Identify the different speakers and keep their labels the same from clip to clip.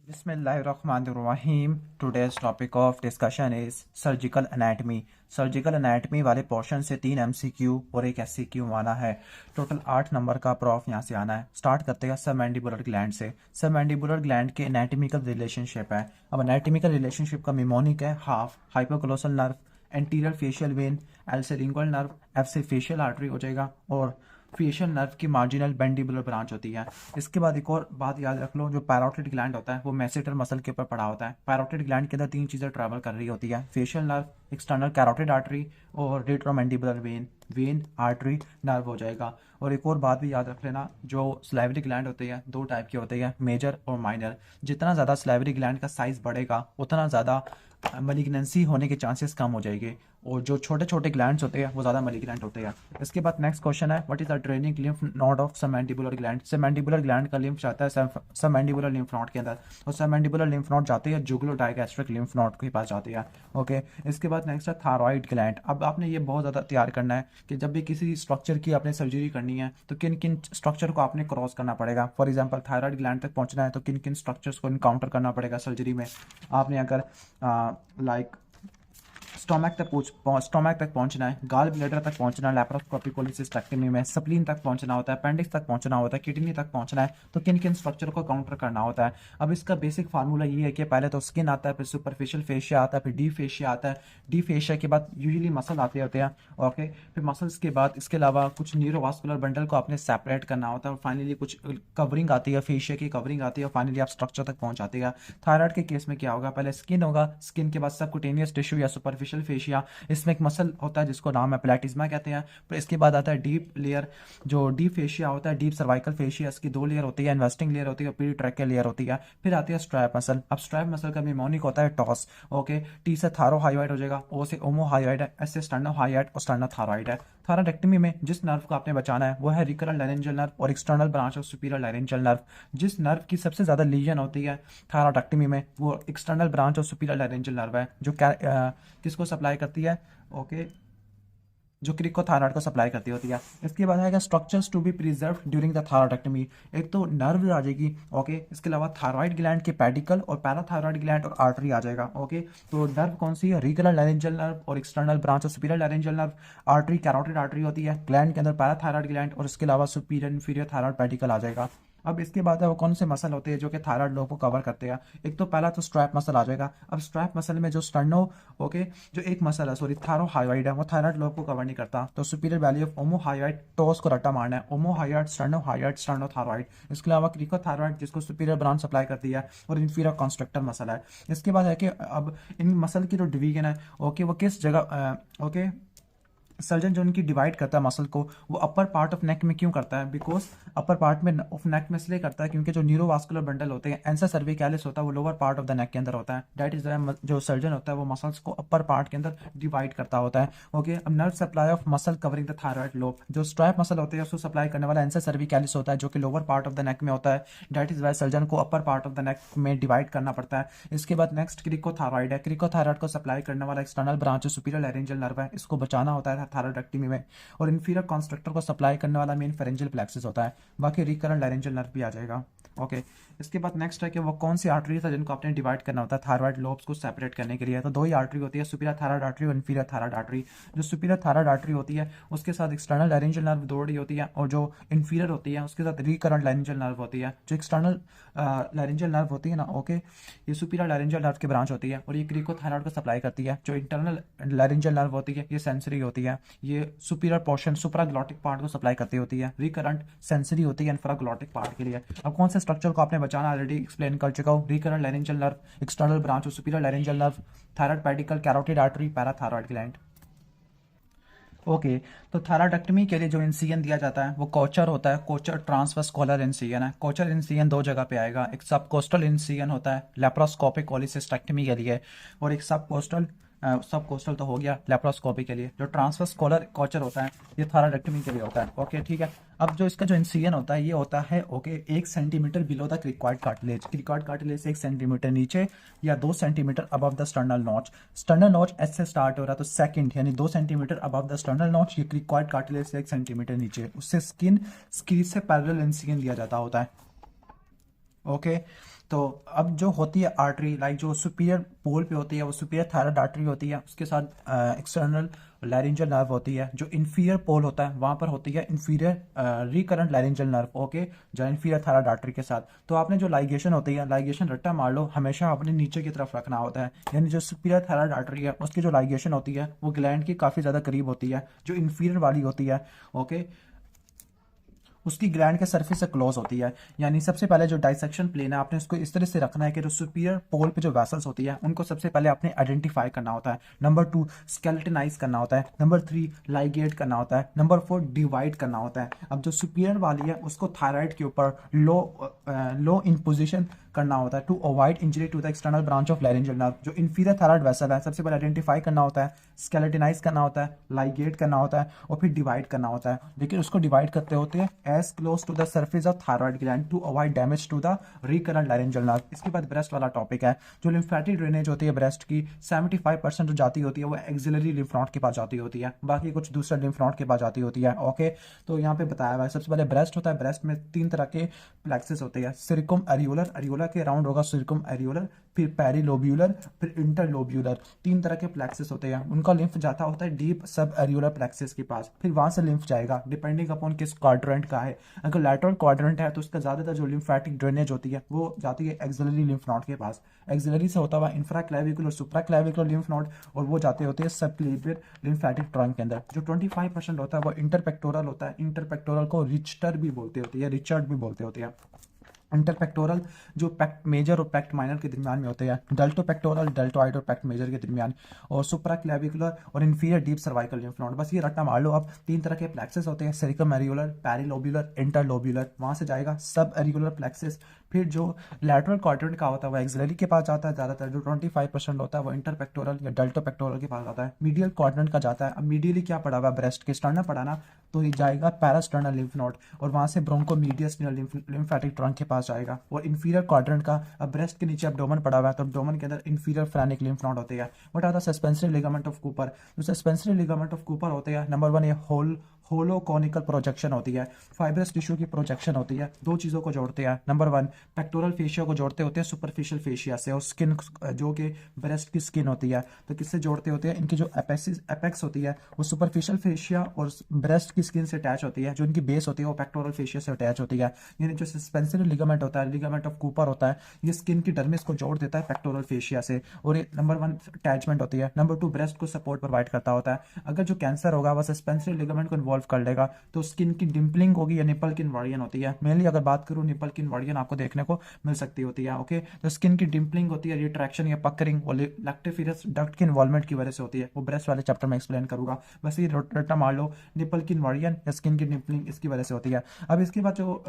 Speaker 1: बिस्मिल्लाहिर्रहमानिर्रहीम। Today's topic of discussion is surgical anatomy. Surgical anatomy वाले portion से 3 MCQ और एक एससीक्यू आना है। टोटल 8 नंबर का प्रॉफ यहाँ से आना है। स्टार्ट करते हैं सबमैंडिबुलर ग्लैंड से। सबमैंडिबुलर ग्लैंड के एनाटमिकल रिलेशनशिप है। अब एनाटमिकल रिलेशनशिप का मिमोनिक है half hypoglossal nerve, anterior facial when, L से लिंगुअल नर्व, एफ से फेशियल आर्टरी हो जाएगा और फेशियल नर्व की मार्जिनल बेंडिबुलर ब्रांच होती है। इसके बाद एक और बात याद रख लो, जो पैरोटिड ग्लैंड होता है वो मैसेटर मसल के ऊपर पड़ा होता है। पैरोटिड ग्लैंड के अंदर 3 चीज़ें ट्रैवल कर रही होती है, facial nerve, external carotid artery और रेट्रोमैंडिबुलर वेन। वेन आर्टरी नर्व हो जाएगा। और एक और बात भी याद रख लेना, जो स्लाइवरी ग्लैंड होते हैं 2 टाइप के होते हैं, मेजर और माइनर। जितना ज़्यादा स्लाइवरी ग्लैंड का साइज बढ़ेगा उतना ज़्यादा मलिग्नेंसी होने के चांसेस कम हो जाएंगे, और जो छोटे छोटे ग्लैंड्स होते हैं वो ज़्यादा मलिग्नेंट होते हैं। इसके बाद नेक्स्ट क्वेश्चन है, what is the draining lymph node of submandibular gland. Submandibular gland का लिम्फ जाता है सबमैंडिबुलर लिम्फ नोड के अंदर, और सबमैंडिबुलर लिम्फ नोड जाते हैं जुगुलो डायगैस्ट्रिक लिम्फ नोड के पास जाती है। ओके, इसके बाद नेक्स्ट है थायराइड ग्लैंड। अब आपने ये बहुत ज़्यादा तैयार करना है कि जब भी किसी स्ट्रक्चर की आपने सर्जरी करनी है तो किन किन स्ट्रक्चर को आपने क्रॉस करना पड़ेगा। फॉर एग्जाम्पल थायराइड ग्लैंड तक पहुंचना है तो किन किन स्ट्रक्चर्स को इनकाउंटर करना पड़ेगा सर्जरी में। आपने अगर लाइक स्टोमैक तक पहुंचना है, गाल ब्लैडर तक पहुंचना है लैप्रोस्कोपिक कोलिसिस्टेक्टमी में, स्प्लीन तक पहुंचना होता है, अपेंडिक्स तक पहुंचना होता है, किडनी तक पहुंचना है, तो किन किन स्ट्रक्चर को काउंटर करना होता है। अब इसका बेसिक फार्मूला ये है कि पहले तो स्किन आता है, फिर सुपरफिशियल फेशिया आता है, फिर डी फेशिया आता है। डी फेशिया के बाद यूजुअली मसल आते होते हैं। ओके, फिर मसल्स के बाद इसके अलावा कुछ न्यूरोवास्कुलर बंडल को आपने सेपरेट करना होता है, और फाइनली कुछ कवरिंग आती है, फेशिया की कवरिंग आती है, और फाइनली आप स्ट्रक्चर तक पहुंच जाते हैं। थायराइड के केस में क्या होगा, पहले स्किन होगा, स्किन के बाद सबकुटेनियस टिश्यू या सुपरफिशियल फेशिया, इसमें एक मसल होता है जिसको नाम है प्लेटिज्मा कहते हैं। फिर इसके बाद आता है डीप लेयर, जो डीप फेशिया होता है, डीप सर्वाइकल फेशिया, इसकी 2 लेयर होती है, इन्वेस्टिंग लेयर होती है, पीरिट्रैकियल लेयर होती है। फिर आती है स्ट्रैप मसल। अब स्ट्रैप मसल का मिमोनिक होता है टॉस। ओके, टी से थायरोहायोइड हो जाएगा, ओ से ओमोहायोइड है, एस से स्टर्नोहायोइड और स्टर्नोथायरॉइड है। थायराइडेक्टमी में जिस नर्व को आपने बचाना है वो है रिकरल लारेंजियल नर्व और external branch of superior laryngeal nerve. जिस नर्व की सबसे ज्यादा लीजन होती है थायराइडेक्टमी में वो external branch of superior laryngeal nerve है, जो किसको सप्लाई करती है, ओके, जो क्रिकोथायरॉइड को सप्लाई करती होती है। इसके बाद आएगा structures to be preserve during the thyroidectomy. एक तो नर्व आ जाएगी, ओके, इसके अलावा थायरॉइड ग्लैंड के पेडिकल और पैराथायरॉइड ग्लैंड और आर्टरी आ जाएगा। ओके, तो नर्व कौन सी है, रिकरल लारेंजियल नर्व और external branch of superior laryngeal nerve. Artery carotid artery होती है, ग्लैंड के अंदर पैराथायरॉइड ग्लैंड, और इसके अलावा सुपीरियर इंफीरियर थायरॉइड पेडिकल आ जाएगा। अब इसके बाद है वो कौन से मसल होते हैं जो कि थायराइड लोब को कवर करते हैं। एक तो पहला तो स्ट्रैप मसल आ जाएगा। अब स्ट्रैप मसल में जो स्टर्नो, ओके, जो एक मसल है सॉरी थायरोहायोइड है, वो थायराइड लोब को कवर नहीं करता, तो सुपीरियर वैल्यू ऑफ ओमोहायोइड, टोस को रट्टा मारना है, ओमोहायोइड स्टर्नोहायोइड स्टर्नोथायरॉइड। इसके अलावा क्रिकोथायरॉइड जिसको सुपीरियर ब्रांच सप्लाई करती है, और इंफीरियर कॉन्स्ट्रक्टर मसल है। इसके बाद है कि अब इन मसल की जो डिवीजन है, ओके, वो किस जगह, ओके, सर्जन जो उनकी डिवाइड करता है मसल को, वो अपर पार्ट ऑफ नेक में क्यों करता है, बिकॉज अपर पार्ट में ऑफ नेक में इसलिए करता है क्योंकि जो न्यूरोवास्कुलर बंडल होते हैं, एंसा सर्विकैलिस होता है, वो lower part of the neck के अंदर होता है। दैट इज जो सर्जन होता है वो मसल्स को अपर पार्ट के अंदर डिवाइड करता होता है। ओके, अब nerve supply of muscle covering the thyroid lobe, जो स्ट्रैप मसल होते हैं उसको सप्लाई करने वाला एंसा सर्विकैलिस होता है, जो कि lower part of the neck में होता है। दैट इज वाई सर्जन को upper part of the neck में डिवाइड करना पड़ता है। इसके बाद नेक्स्ट क्रिकोथायरॉइड है। क्रिकोथायरॉइड को सप्लाई करने वाला external branch superior laryngeal nerve है, इसको बचाना होता है थायराइडेक्टमी में। और इंफीरियर कॉन्स्ट्रक्टर को सप्लाई करने वाला मेन फेरेंजियल प्लेक्सस होता है, बाकी रिकरेंट लारेंजियल नर्व भी आ जाएगा। ओके, इसके बाद नेक्स्ट है कि वो कौन सी आर्टरीज है जिनको आपने डिवाइड करना होता है थायराइड लोब्स को सेपरेट करने के लिए। तो 2 ही आर्टरी होती है, सुपीरियर थायराइड आर्टरी और इंफीरियर थायराइड आर्टरी। जो सुपीरियर थायराइड आर्टरी होती है उसके साथ एक्सटर्नल लारेंजियल नर्व दौड़ रही होती है, और जो इंफीरियर होती है उसके साथ रिकरेंट लारेंजियल नर्व होती है। जो एक्सटर्नल लारेंजियल नर्व होती है ना, ओके, ये सुपीरियर लारेंजियल नर्व की ब्रांच होती है, और ये क्रिकोथायरॉइड को सप्लाई करती है। जो इंटरनल लारेंजियल नर्व होती है ये सेंसरी होती है, ये सुपीरियर पोर्शन सुप्राग्लॉटिक पार्ट को सप्लाई करती होती है। रिकरेंट सेंसरी होती है इंफ्राग्लॉटिक पार्ट के लिए। अब कौन से स्ट्रक्चर को आपने बचाना ऑलरेडी एक्सप्लेन कर चुका हूँ, recurrent laryngeal nerve, external branch of superior laryngeal nerve, thyroid pedicle, carotid artery, parathyroid gland. Okay, तो थायराइडेक्टमी के लिए जो इंसिजन दिया जाता है वो कोचर होता है, कोचर ट्रांसवर्स कॉलर इंसिजन है। कोचर इंसिजन 2 जगह पे आएगा, एक सब कोस्टल इंसिजन होता है लेप्रोस्कोपिक कोलिसिस्टेक्टमी के लिए, और एक सब कोस्टल, सब कोस्टल तो हो गया लेप्रोस्कोपी के लिए। जो ट्रांसवर्स कॉलर कोचर होता है ये थायराइडेक्टमी के लिए होता है। ओके, ठीक है। अब जो इसका जो इंसिजन होता है ये होता है, okay, 1 centimetre below the cricoid cartilage, cricoid cartilage से 1 सेंटीमीटर नीचे या 2 centimetre above the sternal notch. Sternal notch S से स्टार्ट हो रहा है तो सेकंड यानी 2 centimetre above the sternal notch, ये क्रिकॉइड कार्टिलेज से 1 सेंटीमीटर नीचे, उससे स्किन से पैरेलल इंसिजन दिया जाता होता है। ओके, तो अब जो होती है आर्टरी, लाइक जो सुपीरियर पोल पे होती है वो सुपीरियर थायराइड आर्टरी होती है, उसके साथ एक्सटर्नल लैरिंजल नर्व होती है। जो इन्फीरियर पोल होता है वहां पर होती है inferior recurrent laryngeal nerve, okay, जो इन्फीरियर थायराइड आर्टरी के साथ। तो आपने जो लाइगेशन होती है, लाइगेशन रट्टा मार लो, हमेशा अपने नीचे की तरफ रखना होता है, यानी जो सुपीरियर थायराइड आर्टरी है उसकी जो लाइगेशन होती है वो ग्लैंड की काफी ज्यादा करीब होती है। जो इन्फीरियर वाली होती है, ओके, उसकी ग्लैंड के सरफेस से क्लोज होती है। यानी सबसे पहले जो डाइसेक्शन प्लेन है आपने उसको इस तरह से रखना है कि जो सुपीरियर पोल पे जो वेसल्स होती है उनको सबसे पहले आपने आइडेंटिफाई करना होता है। नंबर 2 स्केलेटनाइज करना होता है। नंबर 3 लाइगेट करना होता है। नंबर 4 डिवाइड करना होता है। अब जो सुपीरियर वाली है उसको थायराइड के ऊपर लो इन पोजिशन करना होता है to avoid injury to the external branch of laryngeal nerve. जो इंफीरियर थायराइड वेसल है सबसे पहले आइडेंटिफाई करना होता है, स्केलेटनाइज करना होता है, लाइगेट करना होता है और फिर डिवाइड करना होता है। लेकिन उसको डिवाइड करते होते हैं as close to the surface of thyroid gland to avoid damage to the recurrent laryngeal nerve. इसके बाद ब्रेस्ट वाला टॉपिक है। जो लिम्फेटिक ड्रेनेज होती है ब्रेस्ट की 75% जो जाती होती है वो एक्सिलरी लिम्फ नोड के पास जाती होती है, बाकी कुछ दूसरे लिम्फ नोड के पास जाती होती है, ओके। तो यहाँ पे बताया हुआ है सबसे पहले ब्रेस्ट होता है। ब्रेस्ट में 3 तरह के प्लेक्सेस होते हैं, सिरकम एरियोलर, एरियोला के राउंड होगा सिरकम एरियोलर, फिर पेरिलोब्यूलर, फिर इंटरलोब्यूलर। 3 तरह के प्लेक्सेस होते हैं, उनका लिम्फ जाता होता है डीप सब एरियोलर प्लेक्सेस के पास, फिर वहां से लिम्फ जाएगा डिपेंडिंग अपॉन किस क्वाड्रेंट का है। अगर लैटरल क्वाड्रेंट है तो उसका ज्यादातर जो लिम्फेटिक ड्रेनेज होती है वो जाती है एक्सिलरी लिम्फ नोड के पास। एक्सिलरी से होता हुआ इंफ्रा क्लेविकुलर, सुप्रा क्लेविकुलर लिम्फ नोड, और वो जाते होते हैं सब क्लेवियर लिम्फेटिक ट्रंक के अंदर। जो 25% होता है वो इंटरपेक्टोरल होता है। इंटरपेक्टोरल को रिचटर भी बोलते होते हैं, रिचर्ड भी बोलते होते हैं। इंटरपेक्टोरल जो पैक्ट मेजर और पैक्ट माइनर के दरमियान में होते हैं, डेल्टोपेक्टोरल डेल्टोइड और पैक्ट मेजर के दरमियान, और सुप्रा क्लेविकुलर और inferior deep cervical lymph node. बस ये रट्टा मार लो। अब 3 तरह के प्लेक्सेस होते हैं, सेरिकम एरियोलर, पेरिलोब्यूलर, इंटरलोब्यूलर। वहां से जाएगा सब एरिकुलर प्लेक्सेस। फिर जो लैटरल क्वाड्रेंट का होता है वो एक्सिलरी के पास जाता है ज्यादातर। जो 25% होता है वो इंटरपेक्टोरल या डेल्टोपेक्टोरल के पास जाता है। मीडियल क्वाड्रेंट का जाता है। अब मीडियली क्या पड़ा हुआ, ब्रेस्ट के स्टर्नम पड़ा ना, तो ये जाएगा पैरास्टर्नल लिम्फ नोड और वहां से ब्रोंकोमीडियस लिम्फेटिक ट्रंक के पास जाएगा। और इंफीरियर क्वाड्रेंट का, अब ब्रेस्ट के नीचे एब्डोमेन पड़ा हुआ है तो एब्डोमेन के अंदर इंफीरियर फ्रेनिक लिम्फ नोड होते हैं। What are the suspensory ligament of Cooper. जो सस्पेंसरी लिगामेंट ऑफ कूपर होते हैं, नंबर 1 ये होलोकोनिकल प्रोजेक्शन होती है, फाइब्रस टिश्यू की प्रोजेक्शन होती है। 2 चीजों को जोड़ते हैं, नंबर 1 पेक्टोरल फेशिया को जोड़ते होते हैं सुपरफिशियल फेशिया से, और स्किन जो कि ब्रेस्ट की स्किन होती है तो किससे जोड़ते होते हैं, इनकी जो एपेक्स होती है वो सुपरफिशियल फेशिया और ब्रेस्ट की स्किन से अटैच होती है। जो इनकी बेस होती है वो पेक्टोरल फेशिया से अटैच होती है। यानी जो सस्पेंसरी लिगामेंट होता है, लिगामेंट ऑफ कूपर होता है, ये स्किन की डर्मिस को जोड़ देता है पेक्टोरल फेशिया से, और ये नंबर 1 अटैचमेंट होती है। नंबर 2 ब्रेस्ट को सपोर्ट प्रोवाइड करता होता है। अगर जो कैंसर होगा वह सस्पेंसरी लिगामेंट को इन्वॉल्व कर लेगा तो स्किन की डिम्पलिंग होगी या निपल की इन्वर्जन होती है। मेनली अगर बात करूं निपल की इन्वर्जन आपको देखने को मिल सकती होती है, ओके। तो स्किन की डिम्पलिंग होती है, रिट्रैक्शन या पकरिंग और लैक्टिफिरस डक्ट की इन्वॉल्वमेंट की वजह से होती है, वो ब्रेस्ट वाले चैप्टर में एक्सप्लेन करूंगा। बस ये रट्टा मार लो, निपल की इन्वर्जन या स्किन की डिम्पलिंग इसकी वजह से होती है। अब इसके बाद जो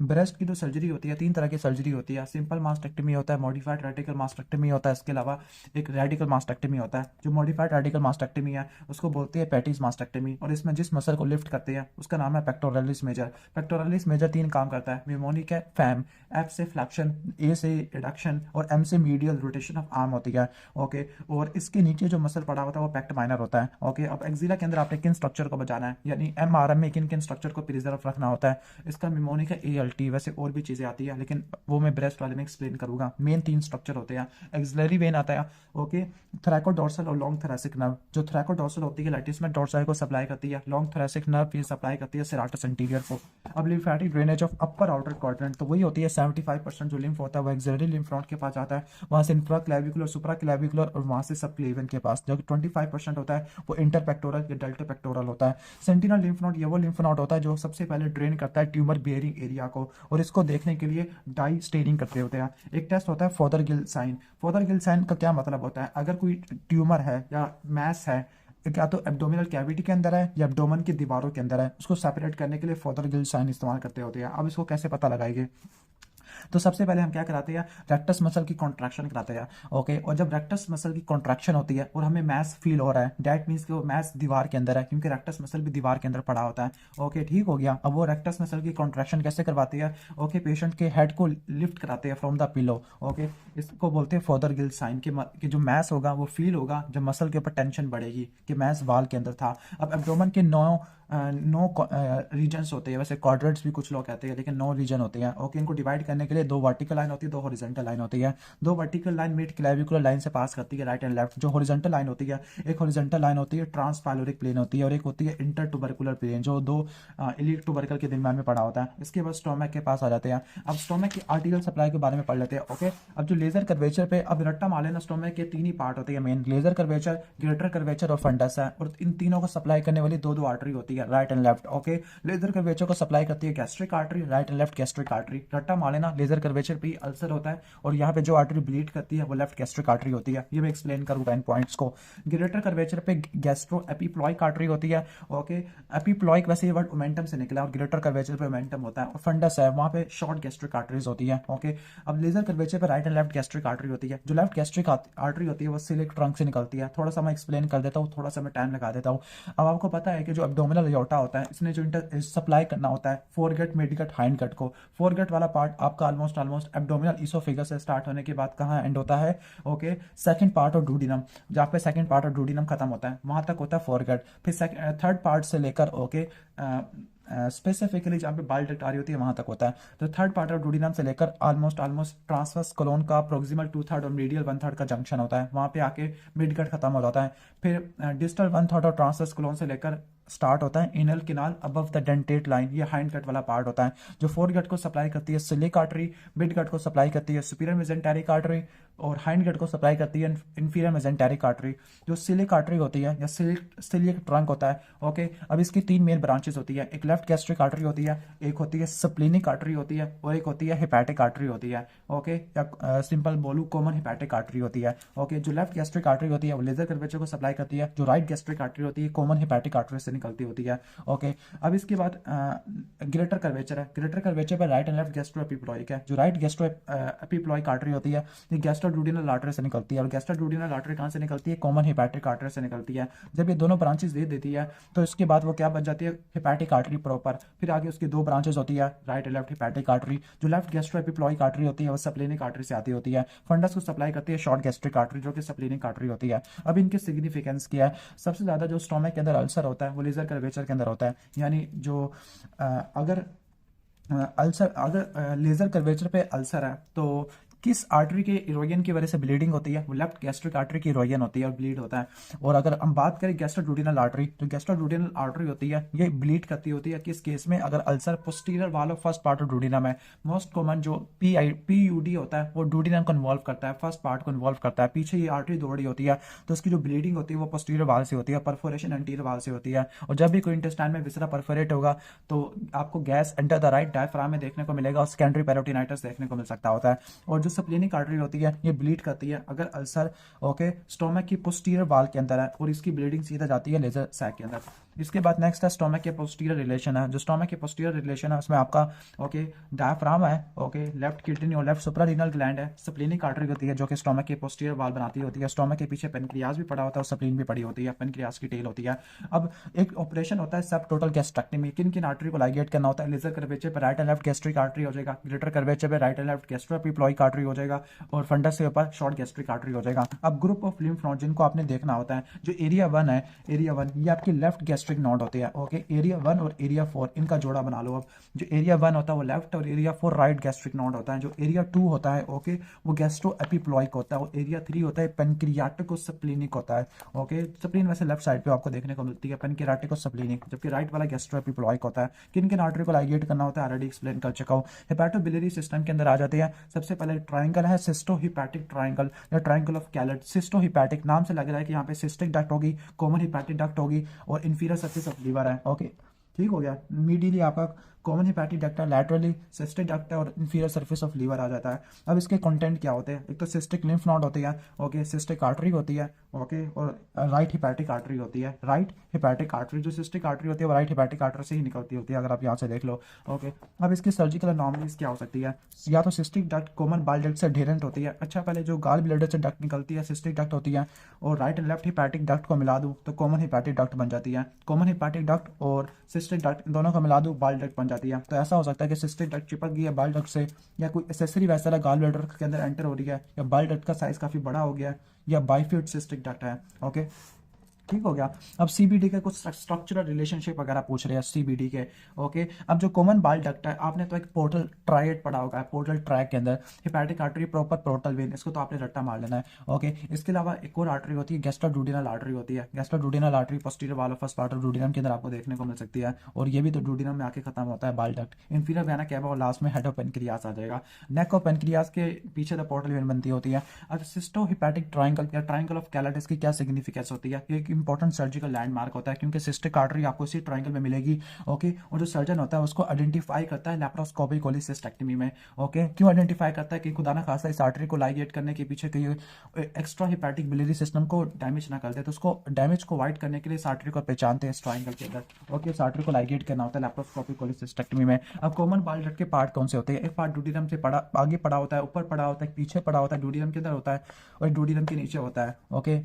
Speaker 1: ब्रेस्ट की जो सर्जरी होती है, 3 तरह की सर्जरी होती है। सिंपल मास्टेक्टमी होता है, मॉडिफाइड रेडिकल मास्टेक्टमी होता है, इसके अलावा एक रेडिकल मास्टेक्टमी होता है। जो मॉडिफाइड रेडिकल मास्टेक्टमी है उसको बोलते हैं पैटीज मास्टेक्टमी, और इसमें जिस मसल को लिफ्ट करते हैं उसका नाम है पेक्टोरलिस मेजर। पेक्टोरलिस मेजर 3 काम करता है, मेमोनिक है फैम, एफ से फ्लैक्शन, ए से एडक्शन और एम से मीडियल रोटेशन ऑफ आर्म होती है, ओके। और इसके नीचे जो मसल पड़ा होता है वो पेक्ट माइनर होता है, ओके। अब एक्सिला के अंदर आपने किन स्ट्रक्चर को बचाना है, यानी एमआरएम में किन किन स्ट्रक्चर को प्रिजर्व रखना होता है। इसका मेमोनिक है एएलटी, वैसे और भी चीजें आती है लेकिन वो मैं ब्रेस्ट वाले में एक्सप्लेन करूंगा। मेन 3 स्ट्रक्चर होते हैं, एक्सिलरी वेन आता है, ओके, थ्रैकोडोर्सल और लॉन्ग थोरैसिक नर्व। जो थ्रैकोडोर्सल होती है लैटिसमेंट डोर्साई को सप्लाई करती है, लॉन्ग थोरैसिक नर्व फिर सप्लाई करती है सेराटस एंटीरियर को। अब lymphatic drainage of upper outer quadrant, तो वही होती है 75% जो लिम्फ होता है वो एक्सिलरी लिम्फ नोड के पास जाता है, वहां से इंफ्रा क्लेविकुलर, सुप्रा क्लेविकुलर और वहां से सबक्लेवियन के पास। जो 25% होता है वो इंटरपेक्टोरल या डेल्टोपेक्टोरल होता है। सेंटिनल लिम्फ नोड ये वो लिम्फ नोड होता है जो सबसे पहले ड्रेन करता है ट्यूमर बियरिंग एरिया को, और इसको देखने के लिए डाई स्टेनिंग करते होते हैं। एक टेस्ट होता है फोदरगिल साइन। फोदरगिल साइन का क्या मतलब होता है, अगर कोई ट्यूमर है या मैस है क्या तो एब्डोमिनल कैविटी के अंदर है या एब्डोमेन की दीवारों के अंदर है, उसको सेपरेट करने के लिए फोदरगिल साइन इस्तेमाल करते होते हैं। अब इसको कैसे पता लगाएंगे, तो सबसे पहले हम क्या कराते हैं, रेक्टस मसल की कॉन्ट्रैक्शन कराते हैं, ओके। और जब रेक्टस मसल की कॉन्ट्रैक्शन होती है और हमें मैस फील हो रहा है, दैट मीन्स कि वो मैस दीवार के अंदर है, क्योंकि रेक्टस मसल भी दीवार के अंदर पड़ा होता है, ओके। ठीक हो गया। अब वो रेक्टस मसल की कॉन्ट्रैक्शन कैसे करवाती है, ओके, पेशेंट के हेड को लिफ्ट कराते हैं फ्रॉम द पिलो, ओके। इसको बोलते हैं फोदरगिल साइन कि जो मैस होगा वो फील होगा जब मसल के ऊपर टेंशन बढ़ेगी कि मैस वाल के अंदर था। अब एब्डोमेन के 9 रीजन्स होते हैं, वैसे क्वाड्रेंट्स भी कुछ लोग कहते हैं लेकिन 9 रीजन होते हैं, ओके। इनको डिवाइड करने के लिए दो वर्टिकल लाइन होती है, दो हॉरिजॉन्टल लाइन होती है। दो vertical line mid clavicular line से पास करती है राइट एंड लेफ्ट। जो हॉरिजॉन्टल लाइन होती है, एक हॉरिजॉन्टल लाइन होती है ट्रांसपाइलोरिक प्लेन होती है, और एक होती है इंटर टुबरकुलर प्लेन जो दो इलीक टुबरकल के दरमियान में पड़ा होता है। इसके बाद स्टोमक के पास आ जाते हैं। अब स्टोमक की आर्टिकल सप्लाई के बारे में पढ़ लेते हैं। ओके, अब जो लेजर कर्वेचर पे अब रट्टा मार लेना, स्टोमक के तीन ही पार्ट होते हैं main, lesser curvature, greater curvature और फंडस है, और इन तीनों को सप्लाई करने वाली दो दो आर्टरी होती है right and left. Okay, lesser curvature को सप्लाई करती है gastric artery, right and left gastric artery. रट्टा मार लेना, लेजर कर्वेचर पे अल्सर होता है, और यहाँ पे जो आर्टरी ब्लीड करती है वो लेफ्ट गैस्ट्रिक आर्टरी होती है। ये मैं एक्सप्लेन करूंगा इन पॉइंट्स को। ग्रेटर कर्वेचर पे गैस्ट्रो एपीप्लॉइक आर्टरी होती है। ओके, एपीप्लॉइक वैसे ये वर्ड ओमेंटम से निकला, और ग्रेटर कर्वेचर पे ओमेंटम होता है, और फंडस है वहां पे शॉर्ट गैस्ट्रिक आर्टरीज होती है। ओके, अब लेजर कर्वेचर पे right and left gastric artery होती है। जो लेफ्ट गैस्ट्रिक आर्टरी होती है वो सिलिक ट्रंक से निकलती है। थोड़ा सा मैं एक्सप्लेन कर देता हूँ, थोड़ा सा मैं टाइम लगा देता हूँ। अब आपको पता है कि जो एब्डोमिनल एयोर्टा होता है, इसने जो सप्लाई करना होता है फोरगट, मिडगट, हाइंड गट को। फोरगट वाला पार्ट आपका ऑलमोस्ट एब्डोमिनल इसोफेगस से स्टार्ट होने के बाद कहाँ एंड होता है? ओके, सेकंड पार्ट ऑफ डूडिनम, जहाँ पे सेकंड पार्ट ऑफ डूडिनम खत्म होता है वहां तक होता है फोरगट। फिर थर्ड पार्ट से लेकर ओके स्पेसिफिकली जहाँ पे बाइल डक्ट आ रही होती है वहां तक होता है। तो थर्ड पार्ट ऑफ डूडिनम से लेकर ऑलमोस्ट ट्रांसवर्स कोलोन का प्रोक्सिमल 2/3 और मीडियल 1/3 का जंक्शन होता है, वहां पे आके मिडगट खत्म हो जाता है। फिर डिस्टल 1/3 और ट्रांसवर्स कोलोन से लेकर स्टार्ट होता है इनल canal above the dentate line, ये हाइंड गट वाला पार्ट होता है। जो फोर गट को सप्लाई करती है सिलिक आर्टरी, मिड गट को सप्लाई करती है सुपीरियर मेसेंटेरिक आर्टरी, और हाइंड गट को सप्लाई करती है इंफीरियर मेसेंटेरिक आर्टरी। जो सिलिक आर्टरी होती है या सिलिक ट्रंक होता है। ओके, अब इसकी तीन मेन ब्रांचेस होती है, एक लेफ्ट गैस्ट्रिक आर्टरी होती है, एक होती है स्प्लीनिक आर्टरी होती है, और एक होती है हेपेटिक आर्टरी होती है। ओके, या सिंपल बोलूं कॉमन हेपेटिक आर्टरी होती है। ओके, जो लेफ्ट गैस्ट्रिक आर्टरी होती है वो लेजर कर्वेचर को सप्लाई करती है, जो राइट गैस्ट्रिक आर्टरी होती है कॉमन हेपेटिक आर्टरी से निकलती होती है। ओके, अब इसके बाद ग्रेटर कर्वेचर है। ग्रेटर कर्वेचर पर right and left gastro epiploic है। जो राइट गैस्ट्रो एपिप्लॉइक आर्टरी होती है ये गैस्ट्रोडुडिनल आर्टरी से निकलती है, और गैस्ट्रोडुडिनल आर्टरी कहाँ से निकलती है? कॉमन हेपेटिक आर्टरी से निकलती है। जब ये दोनों ब्रांचेस दे देती है तो इसके बाद वो क्या बन जाती है? Hepatic artery proper. फिर आगे उसकी दो ब्रांचेस होती है, right and left hepatic artery. जो लेफ्ट गैस्ट्रो एपिप्लॉइक आर्टरी होती है वो स्प्लेनिक आर्टरी से आती होती है। फंडस को सप्लाई करती है शॉर्ट गैस्ट्रिक आर्टरी जो कि स्प्लेनिक आर्टरी होती है। अब इनके सिग्निफिकेंस क्या है? सबसे ज्यादा जो स्टोमक के अंदर अल्सर होता है वो लेजर कर्वेचर के अंदर होता है। यानी जो अगर लेजर कर्वेचर पे अल्सर है तो किस आर्टरी के इरोजन की वजह से ब्लीडिंग होती है? वो लेफ्ट गैस्ट्रिक आर्टरी की इरोजन होती है और ब्लीड होता है। और अगर हम बात करें गैस्ट्रोडुडिनल आर्टरी, जो गैस्ट्रोडुडिनल आर्टरी होती है ये ब्लीड करती होती है किस केस में? अगर ulcer posterior wall of first part of duodenum है। मोस्ट कॉमन जो पीयूडी होता है वो डुडिनम को इन्वॉल्व करता है, फर्स्ट पार्ट को इन्वॉल्व करता है। पीछे ये आर्टरी दौड़ रही होती है तो उसकी जो ब्लीडिंग होती है वो पोस्टीरियर वाल से होती है, परफोरेशन एंटीरियर वाल से होती है। और जब भी कोई इंटेस्टाइन में विसरा परफोरेट होगा तो आपको gas enter the right diaphragm में देखने को मिलेगा, और सेकेंडरी पेरोटिनाइटिस देखने को मिल सकता होता है। और जो स्प्लेनिक आर्टरी होती है ये ब्लीड करती है अगर अल्सर ओके स्टोमक की पोस्टीरियर वाल के अंदर है, और इसकी ब्लीडिंग सीधा जाती है लेजर सैक के अंदर। इसके बाद नेक्स्ट है स्टोमक के पोस्टीरियर रिलेशन है। जो स्टोमक के पोस्टीरियर रिलेशन है उसमें आपका ओके डायफ्राम है, ओके लेफ्ट किडनी और लेफ्ट सुप्रारीनल ग्लैंड है, स्प्लेनिक आर्टरी होती है जो कि स्टोमक के पोस्टीरियर वाल बनाती होती है। स्टोमक के पीछे पेनक्रियाज भी पड़ा होता है और स्प्लीन भी पड़ी होती है, पेनक्रियाज की टेल होती है। अब एक ऑपरेशन होता है सब टोटल गैस्ट्रेक्टमी। किन किन आर्टरी को लाइगेट करना होता है? लेजर कर्वेचर पे right and left gastric artery हो जाएगा, ग्रेटर कर्वेचर पे राइट एंड लेफ्ट गैस्ट्रोएपिप्लॉइक आर्टरी हो जाएगा, और फंडस के ऊपर शॉर्ट गैस्ट्रिक आर्टरी हो जाएगा। अब ग्रुप ऑफ लिम्फ नोड जिनको आपने देखना होता है, जो एरिया 1 है, एरिया 1 ये आपकी लेफ्ट गैस्ट्रिक नोड होती है। ओके, एरिया 1 और एरिया 4 इनका जोड़ा बना लो। अब जो एरिया 1 होता है वो लेफ्ट और एरिया 4 राइट गैस्ट्रिक नोड होता है। जो एरिया 2 होता है ओके वो गैस्ट्रो एपिप्लॉइक होता है, और एरिया 3 होता है पेनक्रियाटिक और स्प्लीनिक होता है। ओके, स्प्लीन वैसे लेफ्ट साइड पे आपको देखने को मिलती है, पेनक्रियाटिक और स्प्लीनिक, जबकि राइट वाला गैस्ट्रो एपिप्लॉइक होता है। किन किन आर्टरी को लाइगेट करना होता है ऑलरेडी एक्सप्लेन कर चुका हूं। हेपेटोबिलियरी सिस्टम के अंदर आ जाते हैं। सबसे पहले ट्राइंगल है सिस्टोहिपैटिक ट्राइंगल या ट्राइंगल ऑफ कैलेट। सिस्टोहिपैटिक नाम से लग रहा है कि यहाँ पे सिस्टिक डक्ट होगी, कॉमन हिपैटिक डक्ट होगी, और इंफीरियर सरफेस ऑफ लीवर है। ओके, ठीक हो गया। मीडियली आपका कॉमन हेपेटिक डक्ट है, लैटरली सिस्टिक डक्ट है, और इंफीरियर सरफेस ऑफ लीवर आ जाता है। अब इसके कंटेंट क्या होते हैं? एक तो सिस्टिक लिम्फ नोड होती है, ओके सिस्टिक आर्टरी होती है, ओके और राइट हेपेटिक आर्टरी होती है। राइट हेपेटिक आर्टरी जो सिस्टिक आर्टरी होती है वो राइट हेपेटिक आर्टरी से ही निकलती होती है, अगर आप यहाँ से देख लो। ओके, अब इसकी सर्जिकल एनॉमलीज क्या हो सकती है? या तो cystic duct common bile duct से एडहेरेंट होती है। अच्छा, पहले जो गाल ब्लैडर से डक्ट निकलती है सिस्टिक डक्ट होती है, और right and left hepatic duct को मिला दूं तो कॉमन हेपेटिक डक्ट बन जाती है। कॉमन हेपेटिक डक्ट और सिस्टिक डक्ट दोनों को मिला दूं बाइल डक्ट बन जाती है। तो ऐसा हो सकता है कि सिस्टिक डक्ट चिपक गई है बाइल डक्ट से, या कोई एसेसरी वैसा गाल ब्लैडर के अंदर एंटर हो रही है, या बाइल डक्ट का साइज काफी बड़ा हो गया है, या बाइफिड सिस्टिक डक्ट है। ओके, ठीक हो गया। अब सीबीडी के कुछ स्ट्रक्चरल रिलेशनशिप वगैरह पूछ रहे हैं सीबीडी के। ओके, अब जो कॉमन बाइल डक्ट है, आपने तो एक पोर्टल ट्रायड पढ़ा होगा, पोर्टल ट्रैक के अंदर hepatic artery, proper portal vein, इसको तो आपने रट्टा मार लेना है। ओके, इसके अलावा एक और आर्टरी होती है, गैस्ट्रोडुडेनल आर्टरी होती है। Gastroduodenal artery posterior wall of first part of duodenum के अंदर आपको देखने को मिल सकती है, और ये भी तो डुडेनम में आके खत्म होता है bile duct. Inferior vena cava और लास्ट में हेड ऑफ पेनक्रियास आ जाएगा। नेक ऑफ पेनक्रियास के पीछे द पोर्टल वेन बनती होती है। अब सिस्टो हिपैटिक ट्रायंगल या ट्रायंगल ऑफ कैलेट, इसकी क्या सिग्निफिकेंस होती है? ये एक इंपॉर्टेंट सर्जिकल लैंडमार्क होता है, क्योंकि सिस्टिक आर्टरी आपको इसी ट्रायंगल में मिलेगी। ओके, और जो सर्जन होता है उसको आइडेंटिफाई करता है लैप्रोस्कोपिक कोलिसिस्टेक्टमी में। ओके, क्यों आइडेंटिफाई करता है? कि खुदा ना खासा इस आर्टरी को लाइगेट करने के पीछे कहीं एक्स्ट्रा हिपैटिक बिलियरी सिस्टम को डैमेज ना कर दे, तो उसको डैमेज को वाइड करने के लिए इस आर्टरी को पहचानते हैं इस ट्रायंगल के अंदर। ओके, इस आर्टरी को लाइगेट करना होता है लैप्रोस्कोपिक कोलिसिस्टेक्टमी में। अब कॉमन बाइल डक्ट के पार्ट कौन से होते हैं? एक पार्ट डुडेनम से पड़ा आगे पड़ा होता है, ऊपर पड़ा होता है, पीछे पड़ा होता है, डुडेनम के अंदर होता है, और डुडेनम के नीचे होता है। ओके,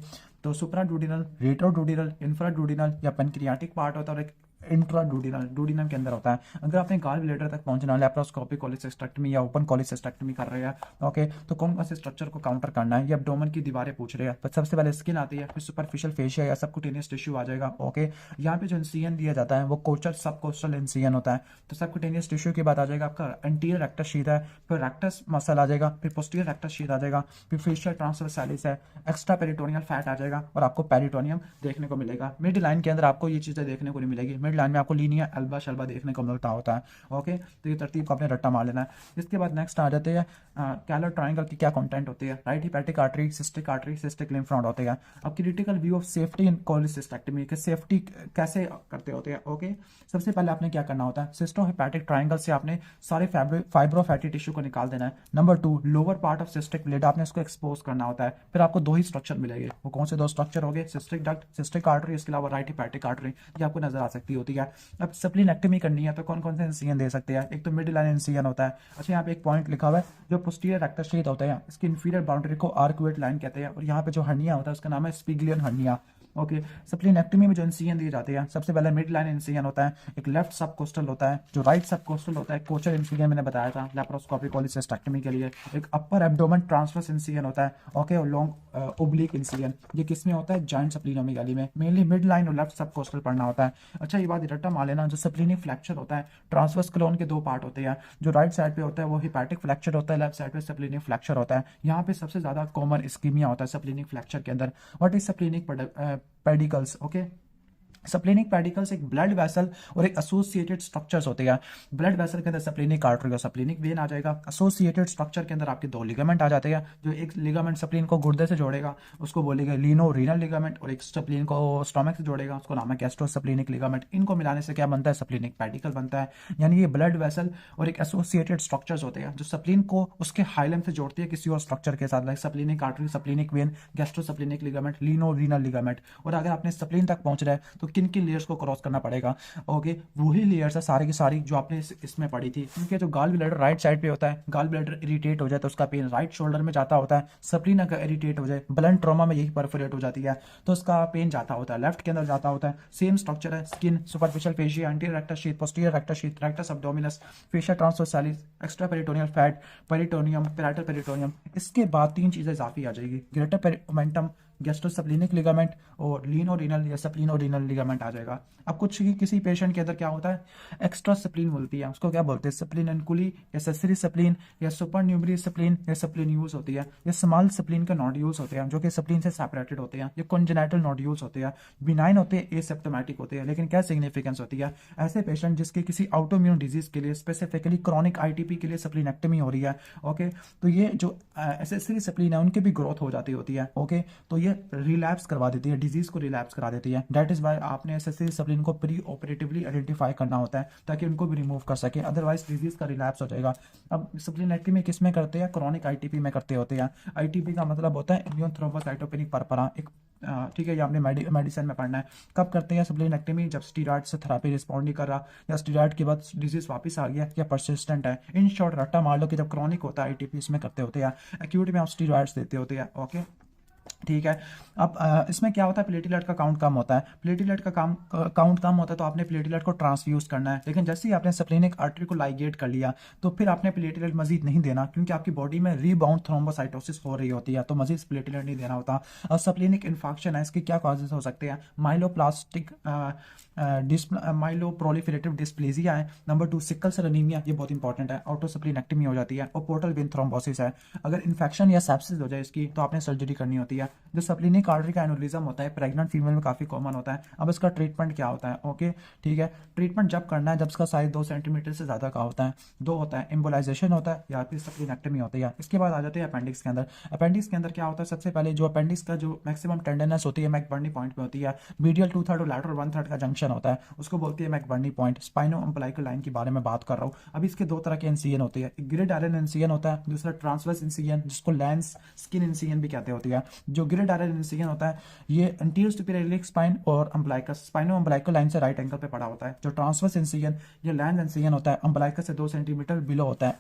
Speaker 1: तो सुप्राडुडिनल, रेट्रोडुडिनल, इंफ्राडुडिनल या पेनक्रियाटिक पार्ट होता है, और एक इंट्राडुडिनल डुडिनम के अंदर होता है। अगर आपने गॉल ब्लैडर तक पहुंचना, लैप्रोस्कोपिक कोलिसिस्टेक्टमी या ओपन कोलिसिस्टेक्टमी कर रहे हैं, ओके, तो कौन कौन से स्ट्रक्चर को काउंटर करना है? ये एब्डोमेन की दीवारें पूछ रहे हैं। तो सबसे पहले स्किन आती है, फिर सुपरफिशियल फेशिया या सबक्यूटेनियस टिश्यू आ जाएगा। ओके, यहाँ पे जो इंसिजन दिया जाता है वो कोस्टल सबकोस्टल इंसिजन होता है। तो सबक्यूटेनियस टिश्यू के बाद आ जाएगा आपका एंटीरियर रेक्टस शीथ है, फिर रेक्टस मसल आ जाएगा, फिर पोस्टीरियर रेक्टस शीथ आ जाएगा, फिर फेशियल ट्रांसवर्सालिस है, एक्स्ट्रा पेरिटोनियल फैट आ जाएगा, और आपको पेरिटोनियम देखने को मिलेगा। मिड लाइन के अंदर आपको ये चीजें देखने को नहीं मिलेगी। मिड लाइन में आपको लीनिया अल्बा शल्बा देखने को मिलता होता है। ओके, तो ये तरतीब को आपने रट्टा मार लेना है। इसके बाद नेक्स्ट आ जाते हैं कैलर ट्रायंगल की क्या कंटेंट होती है? Right hepatic artery, cystic lymph node होते हैं। अब critical view of safety in cholecystectomy के सेफ्टी कैसे करते होते हैं? ओके, सबसे पहले आपने क्या करना होता है? सिस्टो हिपैटिक ट्रायंगल से आपने सारे फाइब्रोफैटी टिश्यू को निकाल देना है। Number 2, lower part of cystic blade आपने इसको एक्सपोज करना होता है। फिर आपको दो ही स्ट्रक्चर मिलेंगे। वो कौन से दो स्ट्रक्चर हो गए? सिस्टिक डक्ट, सिस्टिक आर्टरी, इसके अलावा राइट हिपैटिक आर्टरी, ये आपको नजर आ सकती होती है। अब स्प्लीनेक्टमी करनी है तो कौन कौन से इंसिजन दे सकते हैं? एक तो मिड लाइन इंसिजन होता है। अच्छा, यहाँ पे एक पॉइंट लिखा हुआ है, जो पोस्टीरियर रेक्टस शीथ होता है, इसकी इंफीरियर बाउंड्री को आर्कुएट लाइन कहते हैं, और यहाँ पे जो हर्निया होता है उसका नाम है स्पिगलियन हर्निया। ओके, स्प्लीनेक्टमी में जो इंसिजन दिए जाते हैं, सबसे पहले मिड लाइन इंसिजन होता है, एक लेफ्ट सब कोस्टल होता है, जो राइट सब कोस्टल होता है कोचर इंसिजन मैंने बताया था लैप्रोस्कोपिक कोलिसिस्टेक्टमी के लिए। एक अपर एब्डोमेन ट्रांसवर्स इंसिजन होता है। ओके, और लॉन्ग ओब्लिक इंसिजन, ये किसमें होता है? जॉइंट स्प्लीनोमेगाली में। मेनली मिड लाइन और लेफ्ट सब कोस्टल पढ़ना होता है। अच्छा, ये बात रट्टा मान लेना, जो स्प्लीनिक फ्रैक्चर होता है, ट्रांसवर्स क्लोन के दो पार्ट होते हैं। जो राइट साइड पे होता है वो हिपैटिक फ्रैक्चर होता है, लेफ्ट साइड पे स्प्लीनिक फ्रैक्चर होता है। यहाँ पे सबसे ज्यादा कॉमन इस्कीमिया होता है स्प्लीनिक फ्रैक्चर के अंदर। What is splenic pedicles? Okay, splenic pedicles एक ब्लड वेसल और एक एसोसिएटेड स्ट्रक्चर्स होते हैं। ब्लड वेसल के अंदर स्प्लीनिक आर्टरी और स्प्लीनिक वेन आ जाएगा। एसोसिएटेड स्ट्रक्चर के अंदर आपके दो लिगामेंट आ जाते हैं। जो एक लिगामेंट स्प्लीन को गुर्दे से जोड़ेगा उसको बोलेगा लीनो रीनल लिगामेंट, और एक स्प्लीन को स्टोमक से जोड़ेगा उसको नाम है गैस्ट्रो स्प्लीनिक लिगामेंट। इनको मिलाने से क्या बनता है? स्प्लीनिक पेडिकल बनता है। यानी ये ब्लड वेसल और एक एसोसिएटेड स्ट्रक्चर्स होते हैं जो स्प्लीन को उसके हाइलम से जोड़ती है किसी और स्ट्रक्चर के साथ, like splenic artery, splenic vein, gastro splenic ligament, lieno renal ligament. और अगर आपने स्प्लीन तक पहुंच रहा है तो किन किन लेयर्स को क्रॉस करना पड़ेगा? ओके, वही लेयर्स है सारी की सारी जो आपने इसमें पढ़ी थी। क्योंकि जो गॉल ब्लैडर राइट साइड पे होता है, गॉल ब्लैडर इरिटेट हो जाए तो उसका पेन राइट शोल्डर में जाता होता है। स्प्लीन अगर इरिटेट हो जाए, ब्लंट ट्रॉमा में यही परफोरेट हो जाती है तो उसका पेन जाता होता है लेफ्ट के अंदर जाता होता है। सेम स्ट्रक्चर है, skin, superficial fascia, anterior rectus sheath, posterior rectus sheath, rectus abdominis, fascia ट्रांसवर्सालिस, extra peritoneal fat, peritoneum, parietal peritoneum. इसके बाद तीन चीजें इजाफी आ जाएगी, ग्रेटर पेरिमेंटम, गैस्ट्रोस्प्लीनिक लिगामेंट, और लीनो रीनल या स्प्लीनो रीनल लिगामेंट आ जाएगा। अब कुछ किसी पेशेंट के अंदर क्या होता है? एक्स्ट्रा स्प्लीन मिलती है, उसको क्या बोलते हैं? स्प्लीन एनकुली या सेसरी स्प्लीन या सुपर न्यूमरी स्प्लीन या स्प्लीन्यूल्स होती है। ये स्मॉल स्प्लीन के नोड्यूल्स होते हैं जो कि स्प्लीन से सेपरेटेड होते हैं। ये कॉन्जेनाइटल नोड्यूल्स होते हैं, बिनाइन होते हैं, एसिम्प्टोमेटिक होते हैं। लेकिन क्या सिग्निफिकेंस होती है? ऐसे पेशेंट जिसके किसी ऑटोइम्यून डिजीज के लिए, स्पेसिफिकली क्रॉनिक आईटीपी के लिए स्प्लीनेक्टमी हो रही है, ओके, तो ये जो एसेसरी स्प्लीन है उनकी भी ग्रोथ हो जाती होती है। ओके, तो ये रिलैप्स करवा देती है, डिजीज को रिलैप्स करा देती है। दैट इज वाई आपने एसेसरी स्प्लीन को प्री ऑपरेटिवली आइडेंटिफाई करना होता है ताकि उनको भी रिमूव कर सके, अदरवाइज डिजीज का रिलैप्स हो जाएगा। अब स्प्लीनेक्टमी किस में करते हैं? क्रॉनिक आईटीपी में करते होते हैं। आईटीपी का मतलब होता है इम्यून थ्रोम्बोसाइटोपेनिक पर्परा, एक ठीक है, ये आपने मेडिसिन में पढ़ना है। कब करते हैं स्प्लीनेक्टमी? जब स्टीरॉयड से थेरेपी रिस्पॉन्ड नहीं कर रहा, या स्टीरॉयड के बाद डिजीज वापस आ गया, या परसिस्टेंट है। इन शॉर्ट रट्टा मार लो कि जब क्रॉनिक होता है आईटीपी इसमें करते होते हैं। एक्यूट में आप स्टीरॉयड्स देते होते हैं। ओके, ठीक है। अब इसमें क्या होता है, प्लेटलेट का काउंट कम होता है, प्लेटलेट का काउंट कम होता है तो आपने प्लेटलेट को ट्रांसफ्यूज करना है, लेकिन जैसे ही आपने स्प्लेनिक आर्टरी को लाइगेट कर लिया तो फिर आपने प्लेटलेट मजीद नहीं देना, क्योंकि आपकी बॉडी में रीबाउंड थ्रोम्बोसाइटोसिस हो रही होती है, तो मजीद प्लेटलेट नहीं देना होता। और स्प्लेनिक इन्फेक्शन है, इसके क्या कॉजेज हो सकते हैं, माइलोप्लास्टिक माइलोप्रोलिफरेटिव डिस्प्लेजिया है, नंबर 2 सिकल सेल एनीमिया, ये बहुत इंपॉर्टेंट है, ऑटोस्प्लेनेक्टमी हो जाती है, और पोर्टल वेन थ्रोम्बोसिस है। अगर इन्फेक्शन या सेप्सिस हो जाए इसकी तो आपने सर्जरी करनी होती है। जो स्प्लेनिक आर्टरी का एन्युरिज्म होता है प्रेग्नेंट फीमेल में काफ़ी कॉमन होता है। अब इसका ट्रीटमेंट क्या होता है, ओके ठीक है। ट्रीटमेंट जब करना है जब इसका साइज 2 सेंटीमीटर से ज़्यादा का होता है, दो होता है, एम्बोलाइजेशन होता है या फिर स्प्लेनेक्टमी होती है। इसके बाद आ जाते हैं अपेंडिक्स के अंदर। अपेंडिक्स के अंदर क्या होता है, सबसे पहले जो अपेंडिक्स का जो मैक्सिमम टेंडरनेस होती है मैकबर्नी पॉइंट पे होती है, मीडियल 2/3 और लैटरल 1/3 का जंक्शन होता है, उसको बोलती है मैकबर्नी पॉइंट। स्पाइनो अम्बिलिकल लाइन के बारे में बात कर रहा हूँ। अब इसके दो तरह के इंसिजन होते हैं, एक ग्रिड आयरन इंसिजन होता है, दूसरा ट्रांसवर्स इंसिजन जिसको लेंस स्किन इंसिजन भी कहते होती है। जो ग्रिड आयरन इंसिजन होता है ये एंटीरियर सुपीरियर इलियक स्पाइन और अम्बिलिकस स्पाइनो अम्बिलिकल लाइन से राइट एंगल पे पड़ा होता है। जो ट्रांसवर्स इंसिजन ये लेंस इंसिजन होता है, अम्बिलिकस से 2 सेंटीमीटर बिलो होता है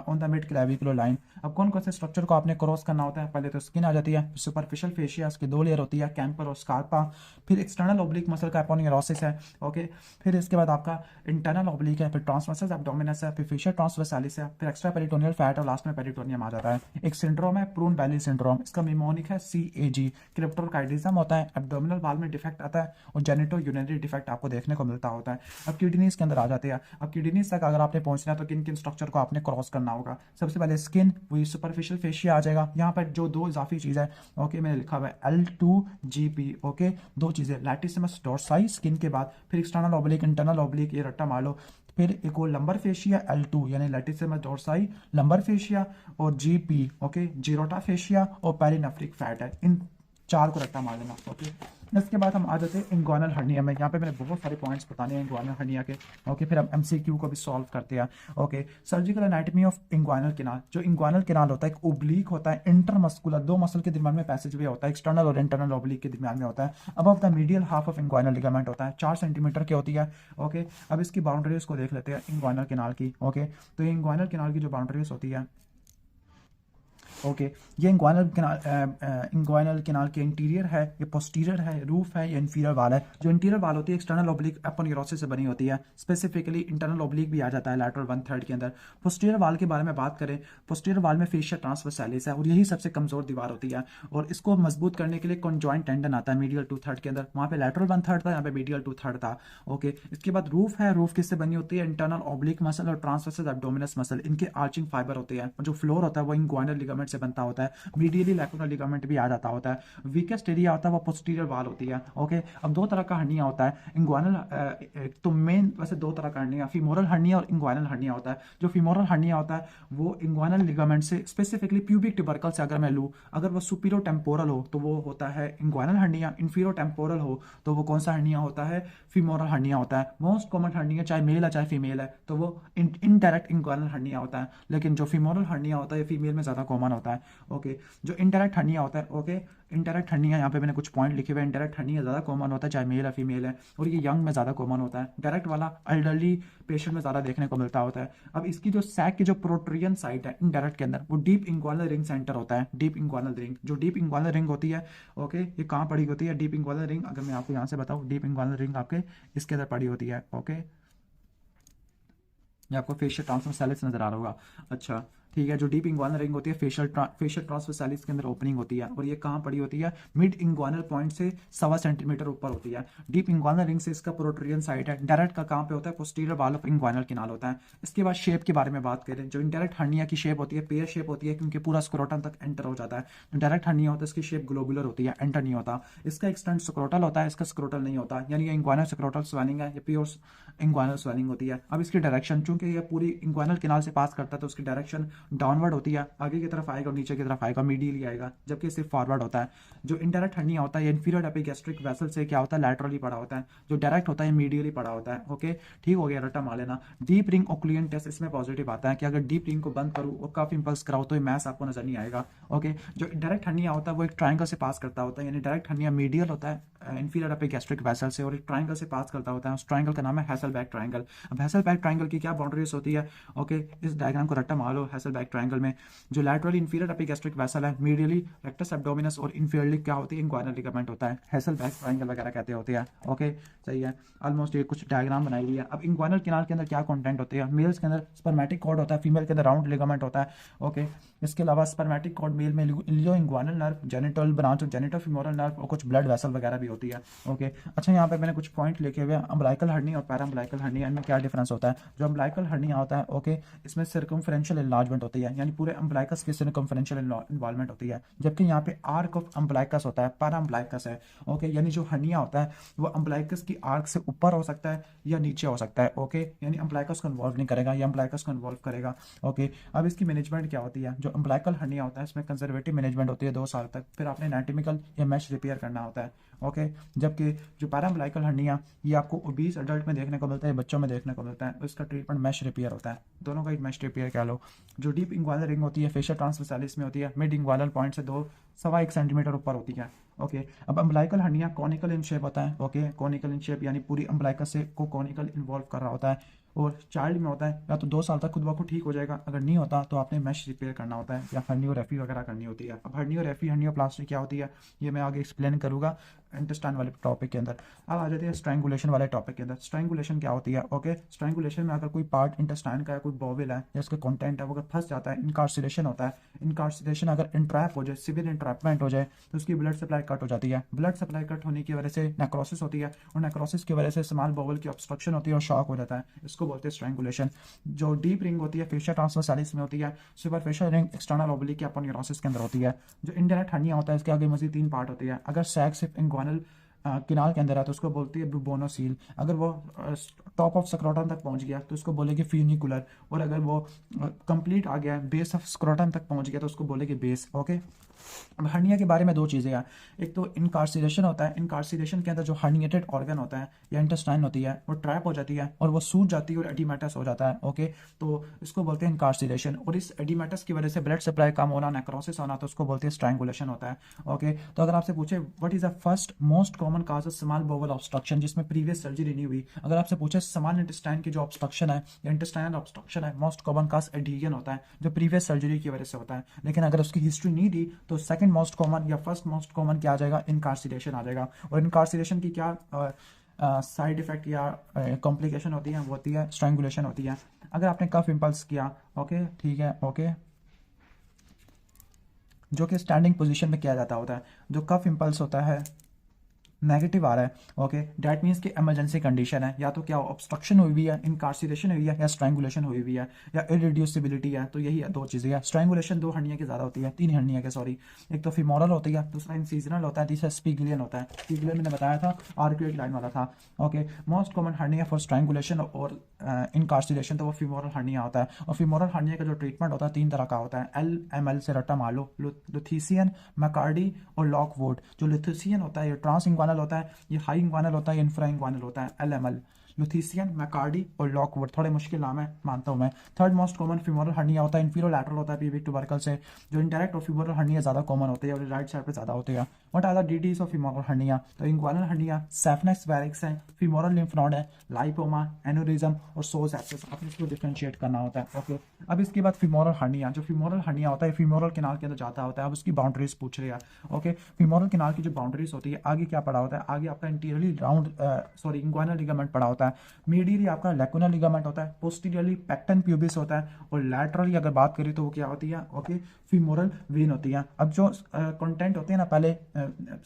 Speaker 1: on the mid clavicular line. अब कौन कौन से स्ट्रक्चर को आपने क्रॉस करना होता है, पहले तो स्किन आ जाती है, सुपरफिशियल फेशिया, उसकी 2 लेयर होती है, कैंपर और स्कारपा, फिर एक्सटर्नल ओब्लिक मसल का एपोनेरोसिस है, ओके, फिर इसके बाद आपका इंटरनल ओब्लिक है, फिर ट्रांसवर्सस एब्डोमिनस है, फिर फेशियल ट्रांसवर्सालिस है, फिर एक्स्ट्रा पेरिटोनियल फैट और लास्ट में पेरिटोनियम आ जाता है। एक सिंड्रोम है प्रून बैली सिंड्रोम, इसका निमोनिक है CAG, क्रिप्टोकाइडिज्म होता है, एब्डोमिनल वाल में डिफेक्ट आता है और जेनिटो यूरिनरी डिफेक्ट आपको देखने को मिलता होता है। अब किडनीज के अंदर आ जाते हैं। अब किडनीज तक अगर आपने पहुंचना है तो किन किन स्ट्रक्चर को आपने क्रॉस करना होगा। सबसे पहले स्किन, वही सुपरफिशियल फेशिया आ जाएगा, यहाँ पर जो 2 इजाफी चीज़ है, ओके मैंने लिखा हुआ है L2GP, ओके 2 चीज़ें, लैटिसिमस डोर्साई स्किन के बाद, फिर एक्सटर्नल ओब्लिक इंटरनल ओब्लिक, ये रट्टा मार लो, फिर एक और लंबर फेशिया L2 यानी लैटिसिमस डोर्साई लंबर फेशिया, और GP ओके जीरोटा फेशिया और पेरिनेफ्रिक फैट है, इन 4 को रट्टा मार लेना, ओके। इसके बाद हम आ जाते हैं इंग्वानल हर्निया में। यहाँ पे मैंने बहुत सारे पॉइंट्स बताने हैं इंग्वानल हर्निया के, ओके। फिर हम MCQ को भी सॉल्व करते हैं, okay. Surgical anatomy of inguinal canal. जो इंग्वानल कैनाल होता है एक ओब्लीक होता है, इंटरमस्कुलर 2 मसल के दरमियान में पैसेज वे होता है, एक्सटर्नल और इंटरनल ओब्लीक के दरमियान में होता है। Above the medial half of inguinal ligament होता है, 4 सेंटीमीटर की होती है, ओके। अब इसकी बाउंड्रीज को देख लेते हैं इंग्वानल कैनाल की, ओके। तो ये इंग्वानल कैनाल की जो बाउंड्रीज होती है, ओके ये इंग्वानल कैनाल के इंटीरियर है, ये पोस्टीरियर है, रूफ है, ये इंफीरियर वाल है। जो इंटीरियर वाल होती है एक्सटर्नल ओब्लिक एपोनेरोसिस से बनी होती है, स्पेसिफिकली इंटरनल ओब्लिक भी आ जाता है लैटरल 1/3 के अंदर। पोस्टीरियर वाल के बारे में बात करें, पोस्टीरियर वाल में फेशिया ट्रांसवर्सालिस है और यही सबसे कमजोर दीवार होती है, और इसको मजबूत करने के लिए कॉन्जॉइंट टेंडन आता है मीडियल 2/3 के अंदर, वहाँ पे लैटरल 1/3 था, यहाँ पे मीडियल 2/3 था, ओके। इसके बाद रूफ है, रूफ किससे बनी होती है, इंटरनल ओब्लिक मसल और ट्रांसवर्सस एब्डोमिनस मसल, इनके आर्चिंग फाइबर होते हैं। जो फ्लोर होता है वो इंग्वानल लिगामेंट से बनता होता है, मीडियली लैक्रोनल लिगामेंट भी आ जाता होता है। वीकेस्ट एरिया होता है वो पोस्टीरियर वाल होती है, ओके। अब 2 तरह का हर्निया होता है इंग्वानल, तो मेन वैसे 2 तरह का हर्निया, फीमोरल हर्निया और इंग्वानल हर्निया होता है। जो फीमोरल हर्निया होता है वो इंग्वानल लिगामेंट से, स्पेसिफिकली प्यूबिक ट्यूबरकल से अगर मैं लूँ, अगर वो सुपीरियर टेम्पोरल हो तो वो होता है इंग्वानल हर्निया, इंफीरियर टेम्पोरल हो तो वो कौन सा हर्निया होता है, फीमोरल हर्निया होता है। मोस्ट कॉमन हर्निया चाहे मेल है चाहे फीमेल है तो वो इनडायरेक्ट इंग्वानल हर्निया होता है, लेकिन जो फीमोरल हर्निया होता है फीमेल में ज़्यादा कॉमन होता है, ओके। जो इंडायरेक्ट हर्निया होता है, ओके, इंडायरेक्ट हर्निया यहाँ पे मैंने कुछ पॉइंट लिखे हुए हैं, इंडायरेक्ट हर्निया ज़्यादा कॉमन होता है चाहे मेल है फीमेल है, और ये यंग में ज़्यादा कॉमन होता है। डायरेक्ट वाला एल्डरली पेशेंट में ज़्यादा देखने को मिलता होता है। अब इसकी जो सैक की जो प्रोट्रियन साइट है इंडायरेक्ट के अंदर, वो डीप इंग्वानल रिंग सेंटर होता है, डीप इंग्वानल रिंग। जो डीप इंग्वानल रिंग होती है, ओके, ये कहाँ पड़ी होती है डीप इंग्वानल रिंग, अगर मैं आपको यहाँ से बताऊँ, डीप इंग्वानल रिंग आपके इसके अंदर पड़ी होती है, ओके। ये आपको फेशियल ट्रांसवर्सालिस नजर आ रहा होगा, अच्छा ठीक है। जो डीप इंग्वानल रिंग होती है फेशियल ट्रांसवर्सालिस के अंदर ओपनिंग होती है, और ये कहाँ पड़ी होती है, मिड इंग्वानल पॉइंट से 1.25 सेंटीमीटर ऊपर होती है। डीप इंग्वानल रिंग से इसका प्रोट्रियन साइट है, डायरेक्ट का कहाँ पे होता है, posterior wall of inguinal canal होता है। इसके बाद शेप के बारे में बात करें, जो इंडायरेक्ट हर्निया की शेप होती है पेयर शेप होती है, क्योंकि पूरा स्क्रोटम तक एंटर हो जाता है। जो डायरेक्ट हर्निया होता है इसकी शेप ग्लोबुलर होती है, एंटर नहीं होता। इसका एक्सटेंट स्क्रोटल होता है, इसका स्क्रोटल नहीं होता, यानी ये इंग्वानल स्क्रोटल स्वेलिंग है, ये प्योर इंग्वानल स्वेलिंग होती है। अब इसकी डायरेक्शन, चूंकि ये पूरी इंग्वानल कैनाल से पास करता है तो उसकी डायरेक्शन डाउनवर्ड होती है, आगे की तरफ आएगा और नीचे की तरफ आएगा, मीडियली आएगा, जबकि सिर्फ फॉरवर्ड होता है। जो इंडायरेक्ट हर्निया होता है इंफीरियर एपिगैस्ट्रिक वेसल से क्या होता है, लैटरली पड़ा होता है। जो डायरेक्ट होता है मीडियली पड़ा होता है, ओके ठीक हो गया, रट्टा मार लेना। डीप रिंग ओक्लूजन टेस्ट इसमें पॉजिटिव आता है कि अगर डीप रिंग को बंद करूँ और काफी इंपल्स कराओ तो ये मैस आपको नजर नहीं आएगा, ओके। जो डायरेक्ट हर्निया होता है वो एक ट्रायंगल से पास करता होता है, यानी डायरेक्ट हर्निया मीडियल होता है इंफीरियर एपिगैस्ट्रिक वेसल से और एक ट्रायंगल से पास करता होता है, उस ट्रायंगल का नाम है हैसेलबैक ट्रायंगल। अब हैसेलबैक ट्रायंगल की क्या बाउंड्रीज होती है, ओके, इस डायग्राम को रट्टा मार लो। हैसेलबैक बैक ट्रायंगल में जो लैटरली इंफीरियर एपिगैस्ट्रिक वेसल है, मीडियली रेक्टस एब्डोमिनस और इंफीरियरली क्या होती है, इंग्वाइनल लिगामेंट होता है, हेसल बैक ट्रायंगल वगैरह कहते होते हैं। ओके सही है, ऑलमोस्ट ये कुछ डायग्राम बनाई हुई है। अब इंग्वाइनल कैनाल के अंदर क्या कंटेंट होते हैं, मेल्स के अंदर स्पर्मेटिक कॉर्ड होता है, फीमेल के अंदर राउंड लिगामेंट होता है। ओके इसके अलावा स्पर्मेटिक कॉर्ड मेल में ilio inguinal nerve, genital branch of genital femoral nerve और कुछ ब्लड वेसल वगैरह भी होती है। ओके अच्छा यहाँ पे मैंने कुछ पॉइंट लिखे हुए हैं, अम्बलाइकल हर्निया और पैराम्बलाइकल हर्निया, इनमें क्या डिफरेंस होता है। जो अम्बलाइकल हर्निया होता है ओके इसमें सर्कमफरेंशियल एनलार्जमेंट होती है, यानी पूरे अम्बलाइकस की सर्कमफरेंशियल इन्वॉल्वमेंट होती है, जबकि यहाँ पे आर्क ऑफ अम्बलाइकस होता है, पैराम्बलाइकस है। ओके यानी जो हर्निया होता है वो अम्बलाइकस की आर्क से ऊपर हो सकता है या नीचे हो सकता है। ओके यानी अम्बलाइकस को इन्वॉल्व नहीं करेगा या अम्बलाइकस को इन्वॉल्व करेगा। ओके अब इसकी मैनेजमेंट क्या होती है, जो अम्बलाइकल हर्निया होता है इसमें कंजर्वेटिव मैनेजमेंट होती है 2 साल तक, फिर आपने एनाटॉमिकल या मैश रिपेयर करना होता है। ओके जबकि जो पैराम्बलाइकल हर्निया ये आपको ओबीस अडल्ट में देखने को मिलता है, बच्चों में देखने को मिलता है, इसका ट्रीटमेंट मैश रिपेयर होता है, दोनों का एक मैश रिपेयर कह लो। जो डीप इंग्वाइनल रिंग होती है फेशियल ट्रांसवर्सालिस में होती है, मिड इंग्वाइनल पॉइंट से 2.25 सेंटीमीटर ऊपर होती है। ओके अब umbilical hernia conical in shape होता है। ओके कॉनिकल इन शेप यानी पूरी अम्बलाइकस से को कॉनिकल इन्वॉल्व कर रहा होता है, और चाइल्ड में होता है या तो 2 साल तक खुद ब खुद ठीक हो जाएगा, अगर नहीं होता तो आपने मैश रिपेयर करना होता है या हर्नियोरेफी वगैरह करनी होती है। अब हर्नियोरेफी हर्नियोप्लास्टी क्या होती है ये मैं आगे एक्सप्लेन करूंगा इंटेस्टाइन वाले टॉपिक के अंदर। अब आ जाते हैं स्ट्रैंगुलेशन वाले टॉपिक के अंदर। स्ट्रैंगुलेशन क्या होती है, ओके स्ट्रैंगुलेशन में अगर कोई पार्ट इंटेस्टाइन का है, कोई बॉवेल है या उसका कंटेंट है वो अगर फंस जाता है, इनकार्सिलेशन होता है। इनकार्सिलेशन अगर इंट्रैप हो जाए, सिवियर इंट्रैपमेंट हो जाए तो उसकी ब्लड सप्लाई कट हो जाती है। ब्लड सप्लाई कट होने की वजह से नेक्रोसिस होती है, और नेक्रोसिस की वजह से स्मॉल बॉवल की ऑब्स्ट्रक्शन होती है और शॉक हो जाता है, इसको बोलते हैं स्ट्रैंगुलेशन। जो डीप रिंग होती है फेशियल ट्रांसवर्सालिस में होती है, सुपरफिशियल रिंग एक्सटर्नल ओब्लिक या अपोन्यूरोसिस के अंदर होती है। जो इंडायरेक्ट हर्निया होता है इसके आगे मजीद 3 पार्ट होती है। अगर सैक सिर्फ इंग्वाइनल किनाल के अंदर है तो उसको बोलती है बुबोनोसील, अगर वो टॉप ऑफ स्क्रोटम तक पहुंच गया तो उसको बोलेगी फ्यूनिकुलर, और अगर वो कंप्लीट आ गया बेस ऑफ स्क्रोटम तक पहुंच गया तो उसको बोलेगी बेस। ओके अब हर्निया के बारे में 2 चीज़ें हैं, एक तो इनकार्सिलेशन होता है, इनकार्सिलेशन के अंदर जो हर्निएटेड ऑर्गन होता है या इंटेस्टाइन होती है वो ट्रैप हो जाती है और वो सूज जाती है और एडिमेटस हो जाता है। ओके तो इसको बोलते हैं इनकार्सिलेशन, और इस एडिमेटस की वजह से ब्लड सप्लाई कम होना, नेक्रोसिस होना, तो उसको बोलते हैं स्ट्रैंगुलेशन होता है। ओके तो अगर आपसे पूछे what is the first most common cause of small bowel obstruction जिसमें प्रीवियस सर्जरी नहीं हुई, अगर आपसे पूछे स्मॉल इंटेस्टाइन की जो ऑब्स्ट्रक्शन है या इंटेस्टाइनल ऑब्स्ट्रक्शन है, मोस्ट कॉमन काज एडहेजन होता है जो प्रीवियस सर्जरी की वजह से होता है। लेकिन अगर उसकी हिस्ट्री नहीं दी तो सेकंड मोस्ट कॉमन या फर्स्ट मोस्ट कॉमन क्या आ जाएगा, इनकार्सिलेशन आ जाएगा। और इनकार्सिलेशन की क्या साइड इफेक्ट या कॉम्प्लिकेशन होती है, वो होती है स्ट्रैंगुलेशन होती है। अगर आपने कफ इंपल्स किया, ओके ठीक है, ओके जो कि स्टैंडिंग पोजीशन में किया जाता होता है, जो कफ इंपल्स होता है नेगेटिव आ रहा है, ओके दैट मीन्स कि इमरजेंसी कंडीशन है, या तो क्या ऑब्स्ट्रक्शन हुई हुई है, इनकार्सिलेशन हुई है, या स्ट्रैंगुलेशन हुई हुई है, या इरिड्यूसिबिलिटी है। तो यही 2 चीज़ें हैं। स्ट्रैंगुलेशन 2 हर्निया की ज़्यादा होती है, 3 हर्निया के सॉरी, एक तो फीमोरल होती है, दूसरा इंसीजनल होता है, तीसरा स्पिगलियन होता है। स्पिगलियन मैंने बताया था आर्क्यूएट लाइन वाला था। Okay most common hernia for strangulation और इनकार्सिलेशन तो वो फीमोरल हर्निया होता है। और फीमोरल हर्निया का जो ट्रीटमेंट होता है 3 तरह का होता है, LML से रट्टा मार लो, लुथीसियन, मैकार्डी और लॉकवुड। जो लुथीसियन होता है ये ट्रांस इंग्वानल होता है, ये हाई इंग्वानल होता है, ये इंफ्रा इंग्वानल होता है। LML लुथीसियन, मैकार्डी और लॉकवुड, थोड़े मुश्किल नाम है मानता हूँ मैं। Third most common femoral hernia होता है, इंफीरियर लैटरल होता है पीविक ट्यूबरकल से। जो इंडायरेक्ट और फीमोरल हर्निया ज़्यादा कॉमन होते हैं और राइट साइड पे ज़्यादा होते हैं। What are the DDs of femoral hernia, तो इंग्वानल हर्निया सैफनेस वेरिक्स है, फीमोरल लिम्फ नोड है, लाइपोमा, एनोरिज्म और सोज एब्सेस, आपने इसको डिफरेंशिएट करना होता है। ओके अब इसके बाद फीमोरल हर्निया, जो फीमोरल हर्निया होता है फीमोरल कैनाल के अंदर जाता होता है। अब उसकी बाउंड्रीज पूछ रहे हैं। ओके फीमोरल कैनाल की जो बाउंड्रीज होती है, आगे क्या पड़ा होता है, आगे आपका इंटीरियरली राउंड सॉरी इंग्वानल लिगामेंट पड़ा होता है, मीडियली आपका लैक्यूनल लिगामेंट होता है, पोस्टीरियरली पेक्टन प्यूबिस होता है, और लैटरली अगर बात करें तो वो क्या होती है, ओके फीमोरल वेन होती है। अब जो कंटेंट होते हैं ना, पहले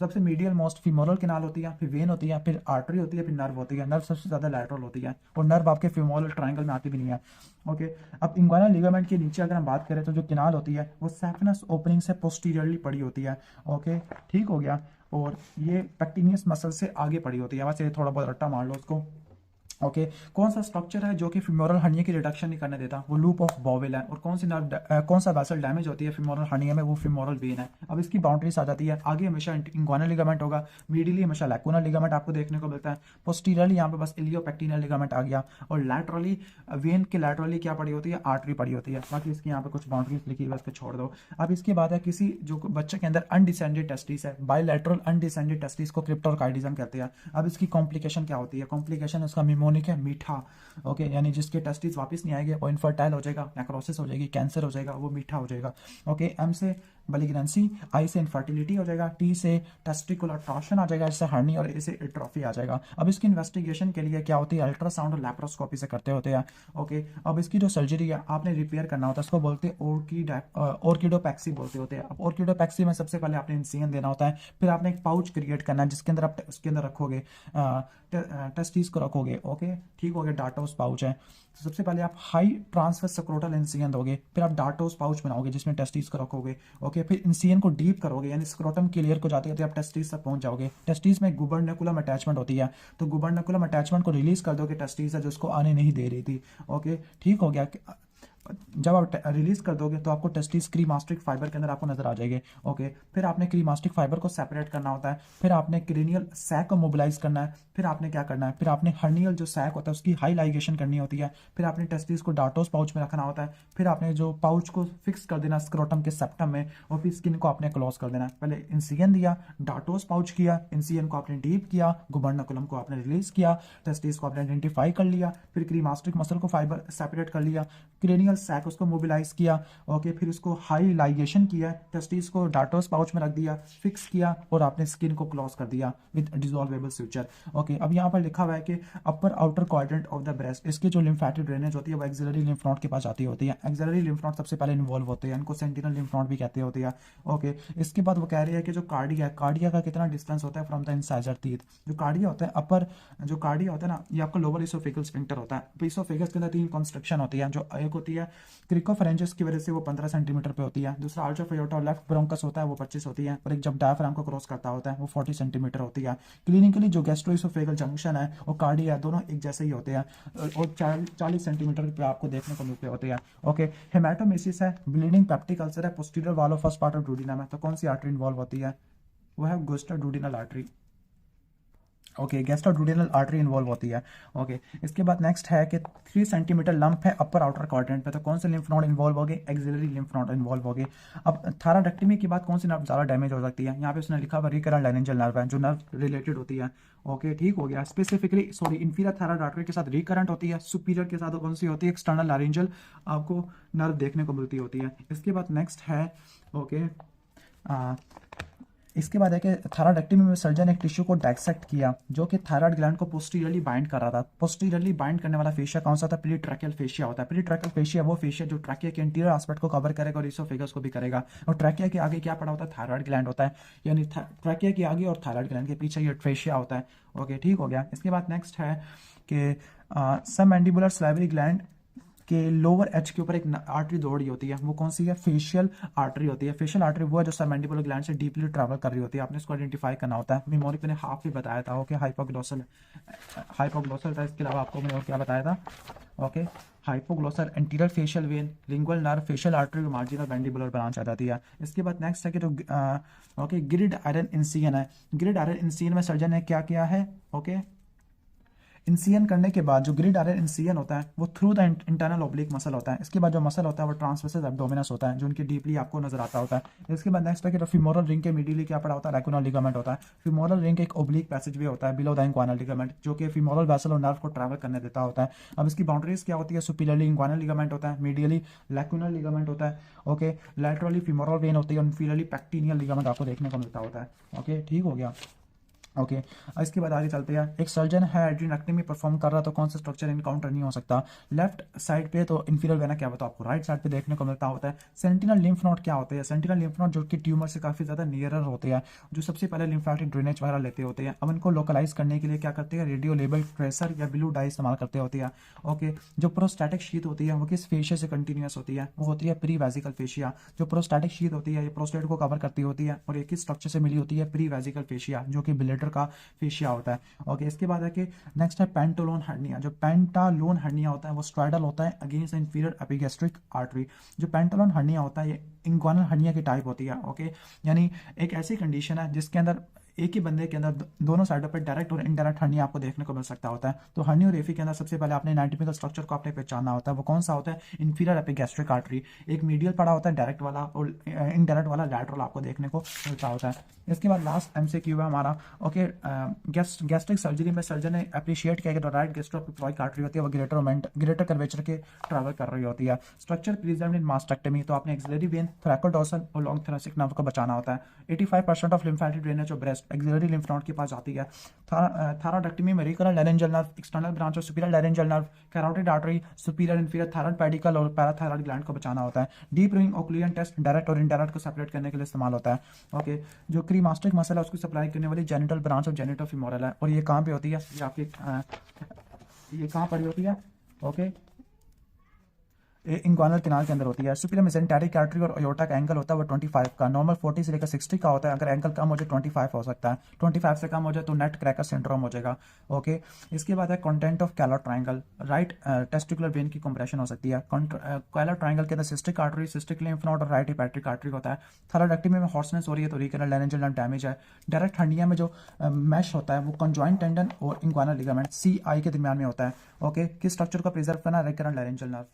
Speaker 1: सबसे मीडियल मोस्ट फीमोरल कैनाल होती है, फिर वेन होती है, फिर आर्टरी होती है, फिर नर्व होती है। नर्व सबसे ज्यादा लैटरल होती है और नर्व आपके फीमोरल ट्रायंगल में आती भी नहीं है। ओके अब इंग्वानल लिगामेंट के नीचे अगर हम बात करें तो जो कैनाल होती है वो सैफनस ओपनिंग से पोस्टीरियरली पड़ी होती है। ओके ठीक हो गया, और ये पेक्टिनियस मसल से आगे पड़ी होती है। बस ये थोड़ा बहुत रट्टा मार लो उसको। ओके कौन सा स्ट्रक्चर है जो कि फीमोरल हर्निया की रिडक्शन नहीं करने देता, वो लूप ऑफ बॉवेल है। और कौन सा वेसल डैमेज होती है फीमोरल हर्निया में, वो फीमोरल वेन है। अब इसकी बाउंड्रीज आ जाती है, आगे हमेशा इंग्वानल लिगामेंट होगा, मीडियली हमेशा लैक्यूनल लिगामेंट आपको देखने को मिलता है, पोस्टीरियरली यहाँ पे बस इलियोपेक्टिनल लिगामेंट आ गया, और लैटरली वेन के लैटरली क्या पड़ी होती है, आर्टरी पड़ी होती है। बाकी इसकी यहाँ पे कुछ बाउंड्रीज लिखी हुई है, इसको छोड़ दो। अब इसके बाद है किसी जो बच्चे के अंदर अनडिसेंडेड टेस्टिस है, बायलैटरल अनडिसेंडेड टेस्टिस को क्रिप्टोरकाइडिज्म कहते हैं। अब इसकी कॉम्प्लिकेशन क्या होती है, कॉम्प्लिकेशन उसका एनिमोनिक है, मीठा। ओके, यानी जिसके टेस्टिस वापस नहीं आएंगे, वो इनफर्टाइल हो जाएगा, नेक्रोसिस हो जाएगी, कैंसर हो जाएगा, वो मीठा हो जाएगा। ओके, एम से मेलिग्नेंसी, आई से इनफर्टिलिटी हो जाएगा, टी से टेस्टिकुलर टॉर्शन आ जाएगा, इससे हर्नी, और ए से एट्रोफी आ जाएगा। अब इसकी इन्वेस्टिगेशन के लिए क्या होती है, अल्ट्रासाउंड और लैप्रोस्कोपी से करते होते हैं। ओके, अब इसकी जो सर्जरी है आपने रिपेयर करना होता है, उसको बोलते हैं ऑर्किडोपैक्सी बोलते होते हैं। अब ऑर्किडोपैक्सी में सबसे पहले आपने इंसिजन देना होता है, फिर आपने एक पाउच क्रिएट करना है जिसके अंदर आप उसके अंदर रखोगे टेस्टिस को रखोगे। ओके, ठीक हो गया, डार्टोस पाउच है। तो सबसे पहले आप हाई ट्रांसफर सक्रोटल इंसिजन दोगे, फिर आप डार्टोस पाउच बनाओगे जिसमें टेस्टिस को रखोगे। ओके, फिर इंसिजन को डीप करोगे, यानी स्क्रोटम क्लियर को जाते होते आप टेस्टिस तक पहुंच जाओगे। टेस्टिस में गुबर्नेकुलम अटैचमेंट होती है, तो गुबर्नेकुलम अटैचमेंट को रिलीज कर दोगे, टेस्टिस है जो उसको आने नहीं दे रही थी। ओके, ठीक हो गया। जब आप रिलीज कर दोगे तो आपको टेस्टिस क्रीमास्टिक फाइबर के अंदर आपको नजर आ जाएंगे। ओके, फिर आपने क्रीमास्टिक फाइबर को सेपरेट करना होता है, फिर आपने क्रेनियल सैक को मोबिलाइज करना है, फिर आपने क्या करना है, फिर आपने हर्नियल जो सैक होता है उसकी हाई लाइगेशन करनी होती है, फिर आपने टेस्टिस को डार्टोस पाउच में रखना होता है, फिर आपने जो पाउच को फिक्स कर देना स्क्रोटम के सेप्टम में, और फिर स्किन को आपने क्लोज कर देना है। पहले इंसिजन दिया, डार्टोस पाउच किया, इंसिजन को आपने डीप किया, गुबर्नेकुलम को आपने रिलीज किया, टेस्टिस को आपने आइडेंटिफाई कर लिया, फिर क्रीमास्टिक मसल को फाइबर सेपरेट कर लिया, क्रेनियल सैक उसको मोबिलाइज किया। ओके, फिर उसको हाई लाइगेशन किया, टेस्टिस को डार्टोस पाउच में रख दिया, फिक्स किया, और आपने स्किन को क्लोज कर दिया विद डिसॉल्वेबल सूचर। ओके, अब यहाँ पर लिखा हुआ है कि upper outer quadrant of the breast, इसकी जो लिम्फेटिक ड्रेनेज होती है वो एक्सिलरी लिम्फ नोड के पास जाती होती है। एक्सिलरी लिम्फ नोड सबसे पहले इन्वॉल्व होते हैं, इनको सेंटिनल लिम्फ नोड भी कहते होते हैं। ओके, इसके बाद वो कह रही है कि जो कार्डिया का कितना डिस्टेंस होता है फ्रॉम द इंसाइजर टीथ। जो कार्डिया होता है अपर, जो कार्डिया होता है ना, ये आपका लोअर इसोफेगल स्फिंक्टर होता है। इसोफेगस के अंदर 3 कंस्ट्रक्शन होती है, जो एक होती है क्रिकोफेरेंजिस की वजह से वो 15 सेंटीमीटर पे होती है, दूसरा आर्च ऑफ और लेफ्ट ब्रोंकस होता है वो 25 होती है, और एक जब डायफ्राम को क्रॉस करता होता है वो 40 सेंटीमीटर होती है। क्लिनिकली जो गैस्ट्रोइसोफेगल जंक्शन है और कार्डिया दोनों एक जैसे ही होते हैं, और 40 सेंटीमीटर पे आपको देखने को मिलते होते हैं। ओके, हेमाटोमेसिस है, ब्लीडिंग पेप्टिक अल्सर है, posterior wall of first part of duodenum है, तो कौन सी आर्टरी इन्वॉल्व होती है, वो है गैस्ट्रोडुओडेनल आर्टरी। ओके, गैस्ट्रोडुओडेनल आर्टरी इन्वॉल्व होती है। ओके, इसके बाद नेक्स्ट है कि 3 सेंटीमीटर लंप है अपर आउटर क्वाड्रेंट पे, तो कौन से लिम्फ नोड इन्वॉल्व हो गए, एक्सिलरी लिम्फ नोड इन्वॉल्व हो गए। अब थायराइडेक्टमी के बाद कौन सी नर्व ज़्यादा डैमेज हो सकती है, यहाँ पे उसने लिखा हुआ रिकरेंट लाइनेंजियल नर्व है, जो नर्व रिलेटेड होती है। ओके, ठीक हो गया। Specifically sorry, inferior thyroid artery के साथ रिकरेंट होती है, सुपीरियर के साथ कौन सी होती है, एक्सटर्नल लारिंजियल आपको नर्व देखने को मिलती होती है। इसके बाद नेक्स्ट है ओके, इसके बाद है कि थायराइडेक्टमी में सर्जन ने एक टिश्यू को डाइसेक्ट किया जो कि थायराइड ग्लैंड को पोस्टीरियरली बाइंड कर रहा था। पोस्टीरियरली बाइंड करने वाला फेशिया कौन सा था, पेरिट्रैकियल फेशिया होता है। पेरिट्रैकियल फेशिया वो फेशिया जो ट्रैकिया के इंटीरियर एस्पेक्ट को कवर करेगा और इसोफेगस को भी करेगा। और ट्रैकिया के आगे क्या पड़ा होता है, थायराइड ग्लैंड होता है, यानी ट्रैकिया के आगे और थायराइड ग्लैंड के पीछे ये फेशिया होता है। ओके, ठीक हो गया। इसके बाद नेक्स्ट है कि सबमैंडिबुलर सलाइवरी ग्लैंड के लोअर एज के ऊपर एक आर्टरी दौड़ रही होती है, वो कौन सी है, फेशियल आर्टरी होती है। फेशियल आर्टरी वो है जो सबमैंडिबुलर ग्लैंड से डीपली ट्रैवल कर रही होती है, आपने इसको आइडेंटिफाई करना होता है। मेमोरी मैंने हाफ ही बताया था। ओके, हाइपोग्लोसल था, इसके अलावा आपको मैंने और क्या बताया था। Okay, hypoglossal, anterior facial vein, lingual nerve, facial artery, marginal mandibular branch आ जाती है। इसके बाद नेक्स्ट है कि जो ओके ग्रिड आयरन इंसिजन है। ग्रिड आयरन इंसिजन में सर्जन ने क्या किया है, ओके इंसिजन करने के बाद जो ग्रिड आयरन इंसिजन होता है वो through the internal oblique muscle होता है। इसके बाद जो मसल होता है वो ट्रांसवर्सस एब्डोमिनस होता है, जो उनकी डीपली आपको नजर आता होता है। इसके बाद नेक्स्ट है कि फीमोरल रिंग के मिडिली क्या पड़ा होता है, लैक्यूनल लिगामेंट होता है। फीमोरल रिंग एक ओब्लिक पैसेजवे होता है बिलो द इंग्वानल लिगामेंट, जो कि फीमोरल वेसल और नर्व को ट्रैवल करने देता होता है। अब इसकी बाउंड्रीज क्या होती है, सुपीरियरली इंग्वानल लिगामेंट होता है, मीडियली लैक्यूनल लिगामेंट होता है, ओके लैटरली फीमोरल वेन होती है, और इंफीरियरली पैक्टिनियल लिगामेंट आपको देखने को मिलता होता है। ओके, ठीक हो गया। ओके, इसके बाद आगे चलते हैं। एक सर्जन है एड्रीनेक्टमी परफॉर्म कर रहा तो कौन सा स्ट्रक्चर इनकाउंटर नहीं हो सकता, लेफ्ट साइड पे तो इंफीरियर वेना क्या होता है आपको राइट साइड पे देखने को मिलता होता है। सेंटिनल लिम्फ नोड क्या होते हैं, सेंटिनल लिम्फ नोड जो कि ट्यूमर से काफी ज्यादा नियरर होते हैं, जो सबसे पहले लिम्फेटिक ड्रेनेज वगैरह लेते होते हैं। अब इनको लोकलाइज करने के लिए क्या करते हैं, रेडियो लेबल ट्रेसर या ब्लू डाई इस्तेमाल करते होते हैं। ओके, जो प्रोस्टैटिक शीथ होती है वो किस फेशिया से कंटिन्यूस होती है, वो होती है प्री वेजिकल फेशिया। जो प्रोस्टैटिक शीथ होती है ये प्रोस्टेट को कवर करती होती है, और एक ही स्ट्रक्चर से मिली होती है प्री वेजिकल फेशिया, जो कि ब्लेडर का फेशिया होता है। ओके, इसके बाद है कि नेक्स्ट है पेंटालोन हर्निया। जो पेंटालोन हर्निया होता है वो स्ट्राइडल होता है अगेंस्ट इंफीरियर एपिगैस्ट्रिक आर्टरी। जो पेंटालोन हर्निया होता है ये इंग्वानल हर्निया की टाइप होती है। ओके, यानी एक ऐसी कंडीशन है जिसके अंदर एक ही बंदे के अंदर दोनों साइडों पर डायरेक्ट और इनडायरेक्ट हर्निया आपको देखने को मिल सकता होता है। तो हर्निया और एफी के अंदर सबसे पहले आपने एनाटॉमिकल स्ट्रक्चर को आपने पहचानना होता है। वो कौन सा होता है? इंफीरियर एपिगैस्ट्रिक आर्टरी, एक मीडियल पड़ा होता है डायरेक्ट वाला, और इनडायरेक्ट वाला लैटरल आपको देखने को मिलता होता है। इसके बाद लास्ट एमसीक्यू है हमारा, ओके, गैस्ट्रिक सर्जरी में सर्जन ने अप्रिशिएट किया कि जो राइट गैस्ट्रोएपिक्लॉइड आर्टरी होती है वो ग्रेटर कर्वेचर के ट्रैवल कर रही होती है। स्ट्रक्चर प्रिजर्व्ड इन मास्टेक्टमी, तो आपने एक्सिलरी वेन, थोरैकोडोर्सल और लॉन्ग थोरैसिक नर्व को बचाना होता है। 85% of lymphatic drainage of breast axillary lymph node के पास जाती है। थायरॉयडेक्टमी में recurrent laryngeal nerve, external branch of superior laryngeal nerve, carotid artery, superior inferior thyroid pedicle और पैराथायराइड ग्लैंड को बचाना होता है। Deep ring occlusion test direct और इनडायरेक्ट को सेपरेट करने के लिए इस्तेमाल होता है। ओके, जो क्रीमास्टिक मसल है उसको सप्लाई करने वाली genital branch of genital femoral है, और ये कहाँ पे होती है? ये आपकी ये कहाँ पर होती है? ओके, इंग्वानल कैनाल के अंदर होती है। सुपीरियर मेसेंटेरिक आर्टरी और अयोर्टा का एंगल होता है वो 25 का, नॉर्मल 40 से लेकर 60 का होता है। अगर एंगल कम हो जाए 25 हो सकता है, 25 से कम हो जाए तो नेट क्रैकर सिंड्रोम हो जाएगा। ओके, इसके बाद है content of कैलर triangle, right testicular vein की कंप्रेशन हो सकती है। कैलर ट्रायंगल के अंदर cystic artery, cystic lymph node और राइट हेपेटिक आर्टरी होता है। थायरॉयडेक्टमी में हॉर्सनेस हो रही है तो रीकरल लैरेंजियल नर्व डैमेज है। डायरेक्ट हर्निया में जो मैश होता है वो कंजॉइंट टेंडन और इंग्वानल लिगामेंट CI के दरमियान में होता है। ओके, किस स्ट्रक्चर को प्रिजर्व करना? रिकरल लैरेंजियल नर्व।